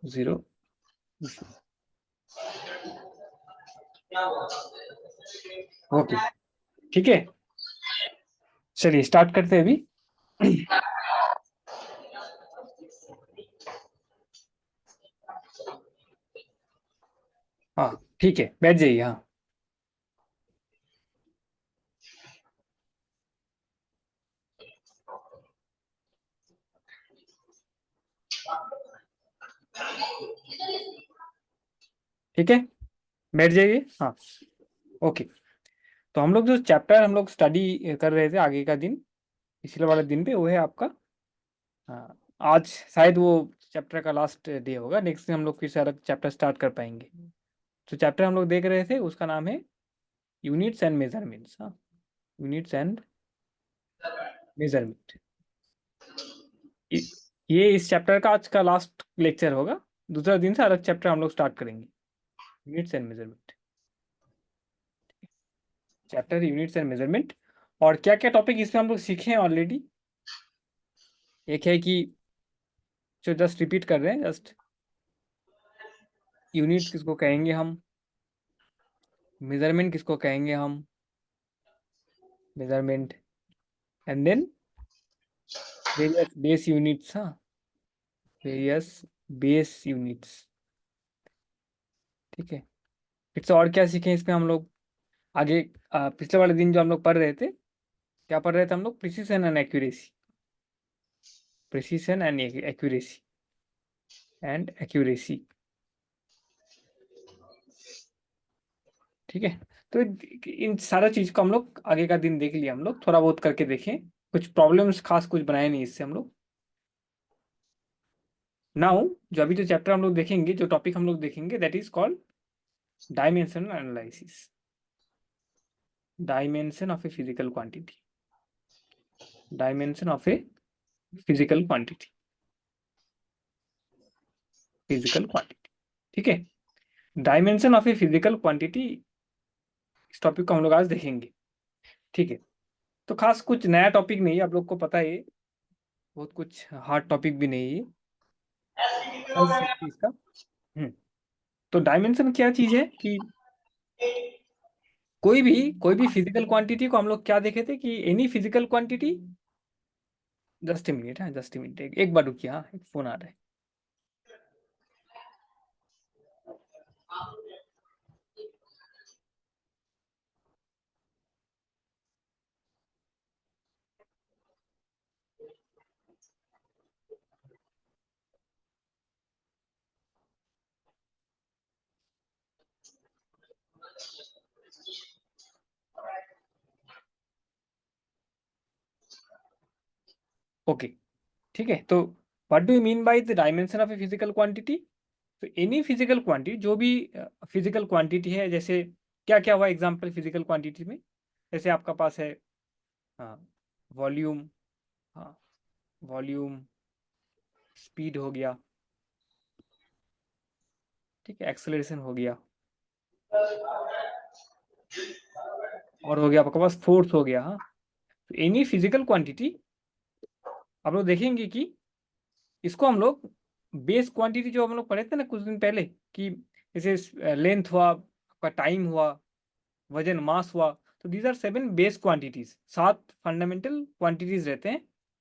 0। Okay, ठीक है, चलिए स्टार्ट करते हैं अभी। हाँ ठीक है, बैठ जाइए। हाँ ठीक है, बैठ जाइए। हाँ ओके। तो हम लोग जो चैप्टर हम लोग स्टडी कर रहे थे आगे का दिन, पिछले वाले दिन पे, वो है आपका, हाँ, आज शायद वो चैप्टर का लास्ट डे होगा। नेक्स्ट दिन हम लोग फिर से अलग चैप्टर स्टार्ट कर पाएंगे। तो चैप्टर हम लोग देख रहे थे उसका नाम है यूनिट्स एंड मेजरमेंट्स। हाँ, यूनिट्स एंड मेजरमेंट। ये इस चैप्टर का आज का लास्ट लेक्चर होगा। दूसरा दिन से अलग चैप्टर हम लोग स्टार्ट करेंगे, units and measurement. Chapter units and measurement. और क्या क्या टॉपिक इसमें हम लोग सीखे हैं ऑलरेडी। एक है कि, जो जस्ट रिपीट कर रहे हैं, जस्ट यूनिट्स किसको कहेंगे हम, मेजरमेंट किसको कहेंगे हम, measurement, and then various base units. हाँ, वेरियस बेस यूनिट्स। ठीक है, फिर से और क्या सीखे इसमें हम लोग आगे। पिछले वाले दिन जो हम लोग पढ़ रहे थे, क्या पढ़ रहे थे हम लोग, precision and accuracy. Precision and accuracy, and accuracy. ठीक है, तो इन सारा चीज को हम लोग आगे का दिन देख लिया, हम लोग थोड़ा बहुत करके देखें। कुछ प्रॉब्लम्स खास कुछ बनाए नहीं इससे हम लोग। नाउ, जो अभी जो चैप्टर हम लोग देखेंगे, जो टॉपिक हम लोग देखेंगे, that is called dimensional analysis. Dimension of A physical quantity. Dimension of A physical quantity. Physical quantity, ठीक है। Dimension of A physical quantity, इस टॉपिक को हम लोग आज देखेंगे। ठीक है, तो खास कुछ नया टॉपिक नहीं है, आप लोग को पता है। बहुत कुछ हार्ड टॉपिक भी नहीं है, समझ सकते हैं इसका। तो डायमेंशन क्या चीज है कि कोई भी फिजिकल क्वांटिटी को हम लोग क्या देखे थे कि any physical quantity. Just a minute, हाँ जस्ट ए मिनट, एक बार रुकिए। हाँ, एक फोन आ रहा है। ओके, ठीक है। तो what do you mean by the dimension of A physical quantity. तो एनी फिजिकल क्वांटिटी, जो भी फिजिकल क्वांटिटी है, जैसे क्या क्या हुआ एग्जांपल फिजिकल क्वांटिटी में। जैसे आपका पास है, हाँ, वॉल्यूम। हाँ, वॉल्यूम, स्पीड हो गया, ठीक है, एक्सेलरेशन हो गया, और हो गया आपके पास फोर्स हो गया। हाँ, तो एनी फिजिकल क्वांटिटी, आप लोग देखेंगे कि इसको हम लोग बेस क्वांटिटी, जो हम लोग पढ़े थे ना कुछ दिन पहले, कि जैसे लेंथ हुआ, आपका टाइम हुआ, वजन, मास हुआ। तो these are 7 base quantities. 7 fundamental quantities रहते हैं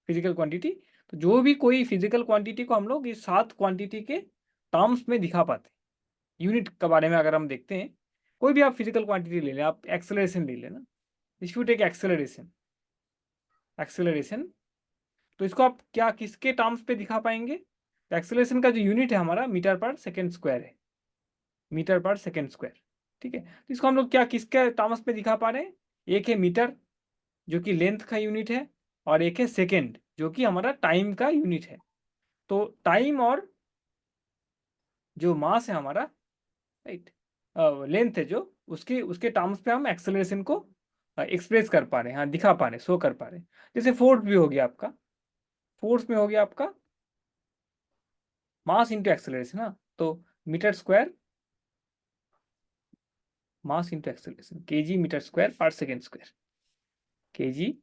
फिजिकल क्वांटिटी। तो जो भी कोई फिजिकल क्वांटिटी को हम लोग इस 7 क्वांटिटी के टर्म्स में दिखा पाते हैं। यूनिट के बारे में अगर हम देखते हैं, कोई भी आप फिजिकल क्वांटिटी ले लें, आप एक्सेलरेशन ले लेना। If you take acceleration, acceleration, तो इसको आप क्या किसके टर्म्स पे दिखा पाएंगे। तो एक्सेलरेशन का जो यूनिट है हमारा, मीटर पर सेकेंड स्क्वायर है। मीटर पर सेकेंड स्क्वायर, ठीक है। तो इसको हम लोग क्या किसके टर्म्स पे दिखा पा रहे हैं। एक है मीटर, जो कि लेंथ का यूनिट है, और एक है सेकेंड, जो कि हमारा टाइम का यूनिट है। तो टाइम और जो मास है हमारा, राइट, लेंथ है जो, उसके उसके टर्म्स पे हम एक्सेलरेशन को एक्सप्रेस कर पा रहे हैं, हाँ दिखा पा रहे हैं, शो कर पा रहे हैं। जैसे फोर्स भी हो गया आपका, फोर्स में हो गया आपका मास इंटू एक्सेलरेशन। हाँ, तो metre square, mass into acceleration, KG metre square per second square. KG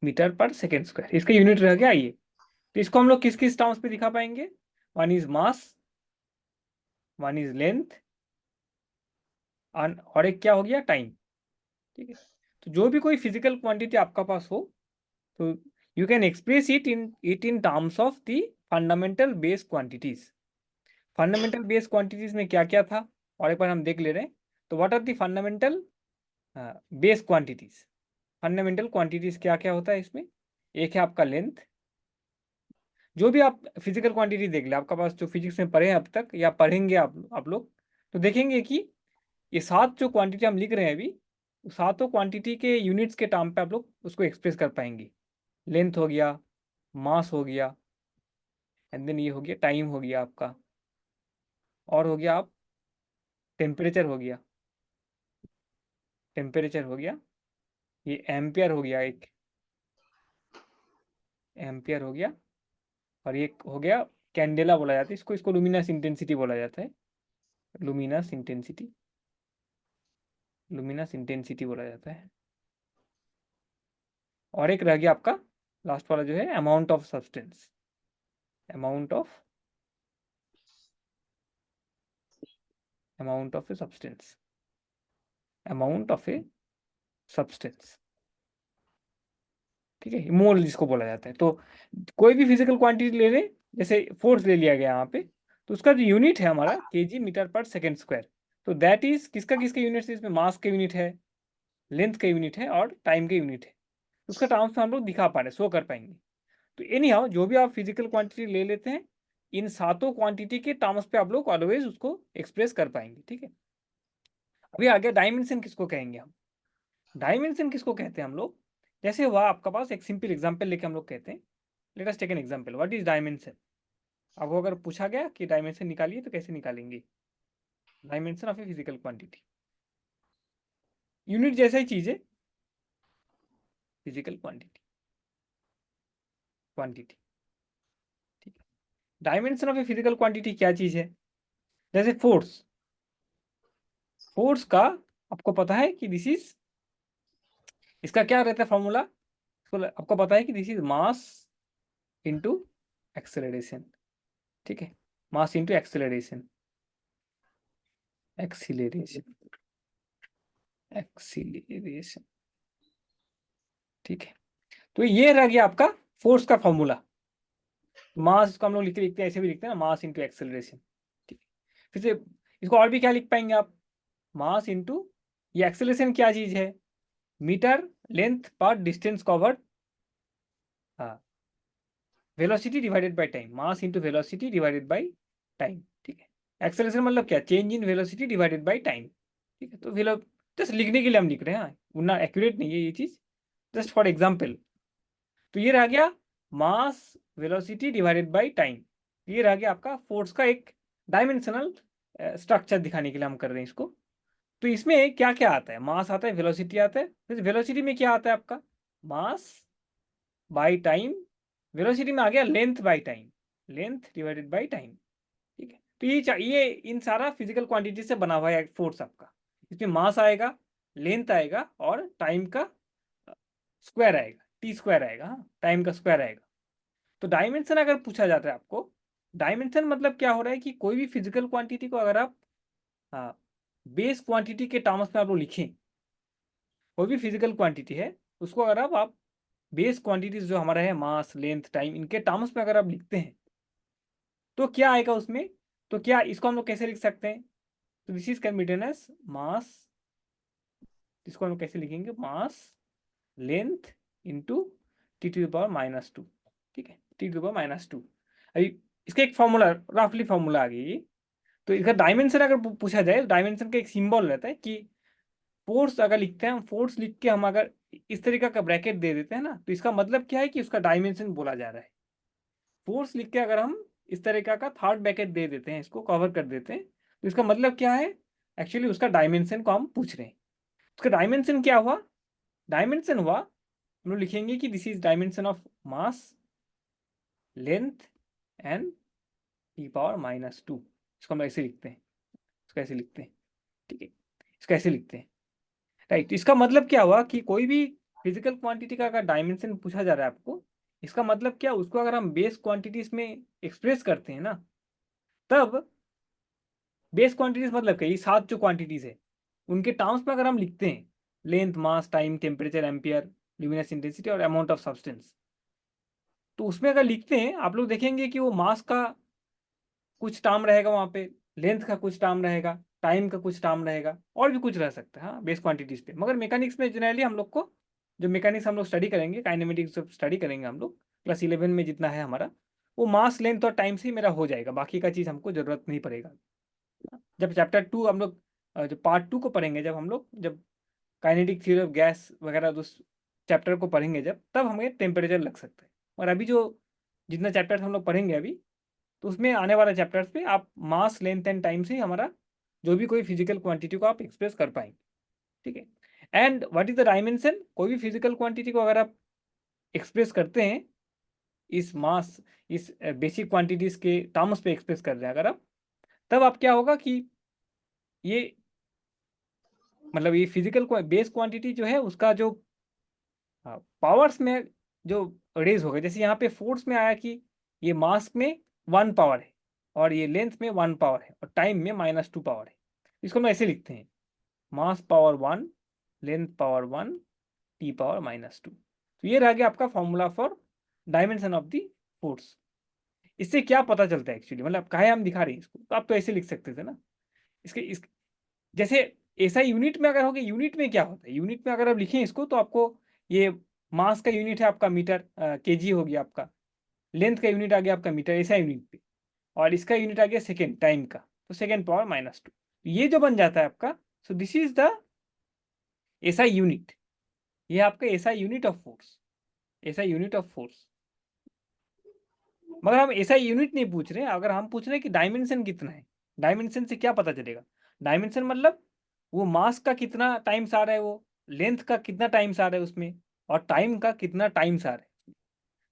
metre per second square, इसका यूनिट रह गया ये। तो इसको हम लोग किस किस टर्म्स पे दिखा पाएंगे। One is mass, one is length और एक क्या हो गया, टाइम। ठीक है, तो जो भी कोई फिजिकल क्वांटिटी आपका पास हो, तो you can express it in terms of the fundamental base quantities. Fundamental base quantities में क्या क्या था, और एक बार हम देख ले रहे हैं। तो what are the fundamental base quantities. Fundamental quantities क्या क्या होता है इसमें, एक है आपका लेंथ। जो भी आप फिजिकल क्वांटिटी देख ले, आपका पास जो फिजिक्स में पढ़े हैं अब तक या पढ़ेंगे आप लोग, तो देखेंगे कि ये 7 जो क्वांटिटी हम लिख रहे हैं अभी, सातों क्वांटिटी के यूनिट्स के टर्म पे आप लोग उसको एक्सप्रेस कर पाएंगे। लेंथ हो गया, मास हो गया, एंड देन ये हो गया टाइम हो गया आपका, और हो गया आप टेम्परेचर हो गया, टेम्परेचर हो गया, ये एम्पियर हो गया, एक एम्पियर हो गया, और ये हो गया कैंडेला बोला जाता है इसको, इसको लुमिनस इंटेंसिटी बोला जाता है, लुमिनस इंटेंसिटी, लुमिनस इंटेंसिटी बोला जाता है। और एक रह गया आपका लास्ट वाला जो है amount of substance, amount of amount of a substance, amount of a substance. ठीक है, मोल जिसको बोला जाता है। तो कोई भी फिजिकल क्वांटिटी ले लें, जैसे फोर्स ले लिया गया यहाँ पे, तो उसका जो यूनिट है हमारा KG metre per second square. तो दैट इज किसका किसका यूनिट है, इसमें मास का यूनिट है, लेंथ का यूनिट है, और टाइम का यूनिट है। उसका टर्म्स में हम लोग दिखा पा रहे, शो कर पाएंगे। तो एनी हाउ जो भी आप फिजिकल क्वांटिटी ले लेते हैं, इन सातों क्वांटिटी के टर्म्स पे आप लोग ऑलवेज उसको एक्सप्रेस कर पाएंगे। ठीक है, अभी आगे डायमेंशन किसको कहेंगे हम, डायमेंशन किसको कहते हैं हम लोग। जैसे हुआ आपका पास एक सिंपल एग्जांपल लेके हम लोग कहते हैं, let us take an example, what is dimension. अब वो अगर पूछा गया कि डायमेंशन निकालिए तो कैसे निकालेंगे, dimension of A physical quantity, unit जैसा ही चीज है, फिजिकल क्वांटिटी, क्वांटिटी। ठीक है, dimension of A physical quantity क्या चीज है, जैसे फोर्स, फोर्स का आपको पता है कि दिस इज, इसका क्या रहता है फॉर्मूला, आपको पता है कि this is mass into acceleration. ठीक है, मास इंटू एक्सेलरेशन, एक्सीलरेशन, एक्सीलरेशन। ठीक है, तो ये रह गया आपका फोर्स का फॉर्मूला। मास को हम लोग लिखते लिखते ऐसे भी लिखते हैं ना, मास इंटू एक्सेलरेशन। ठीक है, फिर से इसको और भी क्या लिख पाएंगे आप, मास इंटू, ये एक्सेलरेशन क्या चीज है, मीटर लेंथ पर डिस्टेंस कवर्ड, हाँ, velocity divided by time, mass into velocity divided by time. ठीक है, एक्सेलरेशन मतलब क्या, change in velocity divided by time. ठीक है, तो वेलो जस्ट लिखने के लिए हम लिख रहे हैं, उतना एक्यूरेट नहीं है ये चीज, जस्ट फॉर एग्जाम्पल। तो ये रह गया मास वेलोसिटी डिवाइडेड बाय टाइम, ये रह गया आपका फोर्स का एक डायमेंशनल स्ट्रक्चर दिखाने के लिए हम कर रहे हैं इसको। तो इसमें क्या क्या आता है, मास आता है, वेलोसिटी आता है, फिर वेलोसिटी में क्या आता है आपका, मास बाय टाइम, वेलोसिटी में आ गया length by time, length divided by time. ठीक है, तो ये इन सारा फिजिकल क्वांटिटी से बना हुआ है फोर्स आपका। इसमें मास आएगा, लेंथ आएगा, और टाइम का स्क्वायर आएगा, टी स्क्वायर आएगा, हाँ, टाइम का स्क्वायर आएगा। तो डायमेंशन अगर पूछा जाता है आपको, डायमेंशन मतलब क्या हो रहा है कि कोई भी फिजिकल क्वांटिटी को अगर आप, हाँ, बेस क्वांटिटी के टर्म्स में आप लोग लिखें, कोई भी फिजिकल क्वांटिटी है उसको अगर आप बेस क्वांटिटीज जो हमारा है, मास लेंथ टाइम, इनके टर्म्स में अगर आप लिखते हैं तो क्या आएगा उसमें, तो क्या इसको हम लोग कैसे लिख सकते हैं, तो this is can be written as mass, इसको हम लोग कैसे लिखेंगे, mass length into T to the power minus two. ठीक है, T to the power minus two. अभी इसका एक फॉर्मूला, रफली फॉर्मूला आ गई। तो इसका डायमेंशन अगर पूछा जाए, डायमेंशन का एक सिंबल रहता है कि फोर्स अगर लिखते हैं हम, फोर्स लिख के हम अगर इस तरीका का ब्रैकेट दे देते हैं ना, तो इसका मतलब क्या है कि उसका डायमेंशन बोला जा रहा है। फोर्स लिख के अगर हम इस तरीका का थर्ड ब्रैकेट दे देते हैं, इसको कवर कर देते हैं, तो इसका मतलब क्या है, एक्चुअली उसका डायमेंशन को हम पूछ रहे हैं। उसका डायमेंशन क्या हुआ, डायमेंशन हुआ, हम लोग लिखेंगे कि this is dimension of mass length and T power minus to. इसको हम ऐसे लिखते हैं, इसको ऐसे लिखते हैं। ठीक है, इसको ऐसे लिखते हैं, राइट। इसका मतलब क्या हुआ कि कोई भी फिजिकल क्वांटिटी का अगर डायमेंशन पूछा जा रहा है आपको, इसका मतलब क्या, उसको अगर हम बेस क्वांटिटीज में एक्सप्रेस करते हैं ना, तब बेस क्वांटिटीज मतलब क्या, ये 7 जो क्वांटिटीज है उनके टर्म्स में अगर हम लिखते हैं, length, mass, time, temperature, ampere, luminous intensity और अमाउंट ऑफ सब्सटेंस, तो उसमें अगर लिखते हैं आप लोग देखेंगे कि वो मास का कुछ टर्म रहेगा वहाँ पे, लेंथ का कुछ टर्म रहेगा, टाइम का कुछ टर्म रहेगा, और भी कुछ रह सकता है हाँ बेस क्वांटिटीज पे। मगर मैकेनिक्स में जनरली हम लोग को जो मैकेनिक्स हम लोग स्टडी करेंगे, काइनेमेटिक्स स्टडी करेंगे हम लोग क्लास 11 में जितना है हमारा, वो मास, लेंथ और टाइम से ही मेरा हो जाएगा, बाकी का चीज़ हमको जरूरत नहीं पड़ेगा। जब चैप्टर 2 हम लोग जब पार्ट 2 को पढ़ेंगे, जब हम लोग जब काइनेटिक थ्योरी ऑफ गैस वगैरह उस चैप्टर को पढ़ेंगे जब, तब हमें टेम्परेचर लग सकता है। और अभी जो जितना चैप्टर हम लोग पढ़ेंगे अभी, तो उसमें आने वाले चैप्टर्स पे आप मास, लेंथ एंड टाइम से ही हमारा जो भी कोई फिजिकल क्वांटिटी को आप एक्सप्रेस कर पाएंगे। ठीक है। And what is the dimension, कोई भी फिजिकल क्वांटिटी को अगर आप एक्सप्रेस करते हैं इस मास, इस बेसिक क्वांटिटीज के टर्म्स पे एक्सप्रेस कर रहे हैं अगर आप, तब आप क्या होगा कि ये मतलब ये फिजिकल बेस क्वांटिटी जो है उसका जो पावर्स में जो रेज होगा, जैसे यहाँ पे फोर्स में आया कि ये मास में 1 पावर है और ये लेंथ में 1 पावर है और टाइम में -2 पावर है। इसको हम ऐसे लिखते हैं, mass power 1, length power 1, T power -2। तो ये रह गया आपका formula for dimension of the force. इससे क्या पता चलता है एक्चुअली, मतलब काहे हम दिखा रहे हैं इसको, तो आप तो ऐसे लिख सकते थे ना। इस जैसे ऐसा यूनिट में अगर हो गया, यूनिट में क्या होता है, यूनिट में अगर आप लिखें इसको तो आपको ये मास का यूनिट है आपका मीटर, केजी हो गया आपका, लेंथ का यूनिट आ गया आपका मीटर, ऐसा यूनिट पे, और इसका यूनिट आ गया सेकेंड, टाइम का, तो सेकेंड पावर -2, ये जो बन जाता है आपका। सो this is the SI unit, ये आपका SI unit of force, SI unit of force. मगर हम एसआई यूनिट नहीं पूछ रहे हैं, अगर हम पूछ रहे हैं कि डायमेंशन कितना है, डायमेंशन से क्या पता चलेगा, डायमेंशन मतलब वो मास का कितना टाइम्स आ रहा है, वो लेंथ का कितना टाइम्स आ रहा है उसमें, और टाइम का कितना टाइम्स आ रहा है।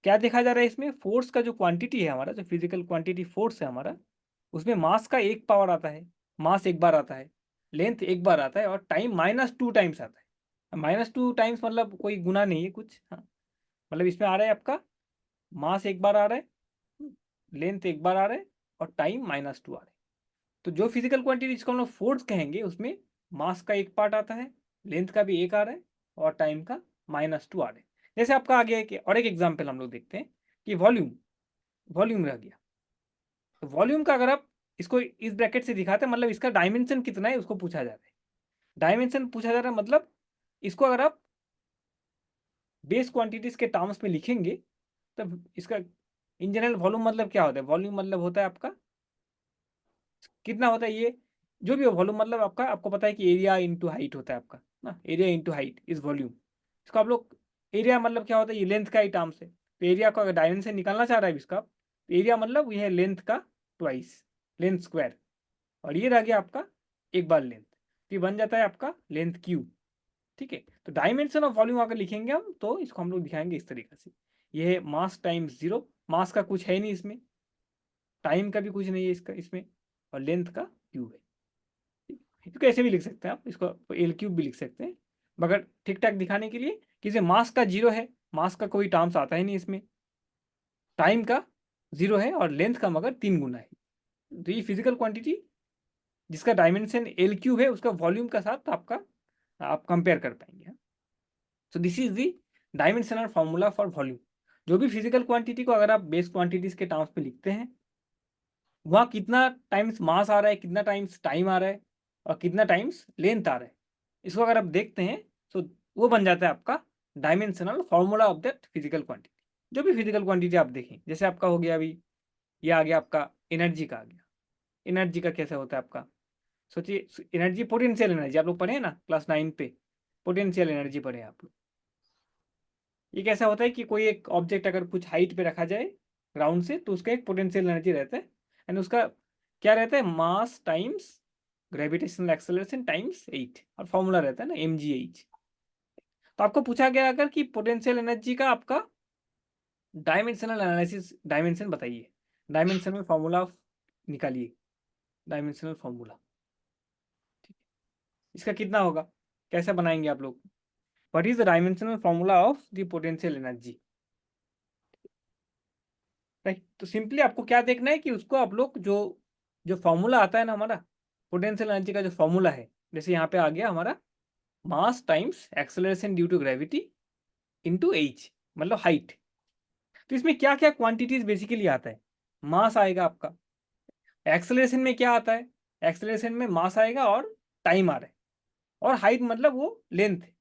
क्या देखा जा रहा है इसमें, फोर्स का जो क्वांटिटी है हमारा, जो फिजिकल क्वांटिटी फोर्स है हमारा, उसमें मास का 1 पावर आता है, मास एक बार आता है, लेंथ एक बार आता है, और टाइम -2 टाइम्स आता है। -2 टाइम्स मतलब कोई गुना नहीं है कुछ, हाँ, मतलब इसमें आ रहा है आपका मास एक बार आ रहा है, लेंथ एक बार आ रहा है, और टाइम -2 आ रहा है। तो जो फिजिकल क्वांटिटी जिसको हम लोग फोर्स कहेंगे, उसमें मास का एक पार्ट आता है, लेंथ का भी एक आ रहा है, और टाइम का -2 आ रहा है। जैसे आपका आ गया कि और एक एग्जाम्पल हम लोग देखते हैं कि वॉल्यूम, वॉल्यूम रह गया। तो वॉल्यूम का अगर आप इसको इस ब्रैकेट से दिखाते हैं, मतलब इसका डायमेंशन कितना है उसको पूछा जा रहा है। डायमेंशन पूछा जा रहा है मतलब इसको अगर आप बेस क्वांटिटीज के टर्म्स में लिखेंगे, तब इसका इन जनरल वॉल्यूम मतलब क्या होता है, वॉल्यूम मतलब होता है आपका कितना होता है, ये जो भी हो वॉल्यूम मतलब आपका, आपको पता है कि एरिया इंटू हाइट होता है आपका ना, area into height is volume. इसको आप लोग एरिया मतलब क्या होता है, ये लेंथ का ही टर्म्स है, तो एरिया को अगर डायमेंशन निकालना चाह रहा है इसका, तो एरिया मतलब ये है लेंथ का ट्वाइस, लेंथ स्क्वायर, और ये रह गया आपका एक बार लेंथ, तो ये बन जाता है आपका लेंथ क्यूब। ठीक है। तो डायमेंशन ऑफ वॉल्यूम अगर लिखेंगे हम, तो इसको हम लोग दिखाएंगे इस तरीके से, ये है मास टाइम्स 0, मास का कुछ है नहीं इसमें, टाइम का भी कुछ नहीं है इसका इसमें, और लेंथ का क्यूब है। इसको ऐसे भी लिख सकते हैं आप, इसको एल क्यूब भी लिख सकते हैं, मगर ठीक ठाक दिखाने के लिए कि इसे मास का 0 है, मास का कोई टर्म्स आता ही नहीं इसमें, टाइम का 0 है, और लेंथ का मगर 3 गुना है। तो ये फिजिकल क्वांटिटी जिसका डायमेंशन एल क्यूब है, उसका वॉल्यूम का साथ आपका आप कंपेयर कर पाएंगे। सो this is the dimensional formula for volume. जो भी फिजिकल क्वांटिटी को अगर आप बेस क्वांटिटीज के टर्म्स पे लिखते हैं, वहाँ कितना टाइम्स मास आ रहा है, कितना टाइम्स टाइम आ रहा है, और कितना टाइम्स लेंथ आ रहा है, इसको अगर आप देखते हैं तो वो बन जाता है आपका dimensional formula of that physical quantity. जो भी फिजिकल क्वांटिटी आप देखें, जैसे आपका हो गया अभी, ये आ गया आपका एनर्जी का आ गया। एनर्जी का कैसे होता है आपका, सोचिए, एनर्जी पोटेंशियल एनर्जी आप लोग पढ़े हैं ना क्लास 9 पे, पोटेंशियल एनर्जी पढ़े हैं आप लोग। ये कैसा होता है कि कोई एक ऑब्जेक्ट अगर कुछ हाइट पे रखा जाए ग्राउंड से, तो उसका एक पोटेंशियल एनर्जी रहता है, एंड उसका क्या रहता है, मास टाइम्स ग्रेविटेशनल एक्सेलरेशन टाइम्स 8, और फॉर्मूला रहता है ना mgh। तो आपको पूछा गया अगर कि पोटेंशियल एनर्जी का आपका डायमेंशनल एनालिसिस, डायमेंशन बताइए, डायमेंशनल फॉर्मूला निकालिए, डायमेंशनल फॉर्मूला, ठीक है, इसका कितना होगा, कैसे बनाएंगे आप लोग, what is the dimensional formula of the potential energy. Right. तो सिंपली आपको क्या देखना है कि उसको आप लोग जो जो फॉर्मूला आता है ना हमारा, पोटेंशियल एनर्जी का जो फॉर्मूला है, जैसे यहाँ पे आ गया हमारा mass times acceleration due to gravity into H, मतलब हाइट। तो इसमें क्या क्या क्वांटिटीज बेसिकली आता है? मास आएगा आपका, एक्सेलरेशन में क्या आता है? एक्सेलरेशन में मास आएगा और टाइम आ रहा है, और हाइट मतलब वो लेंथ है,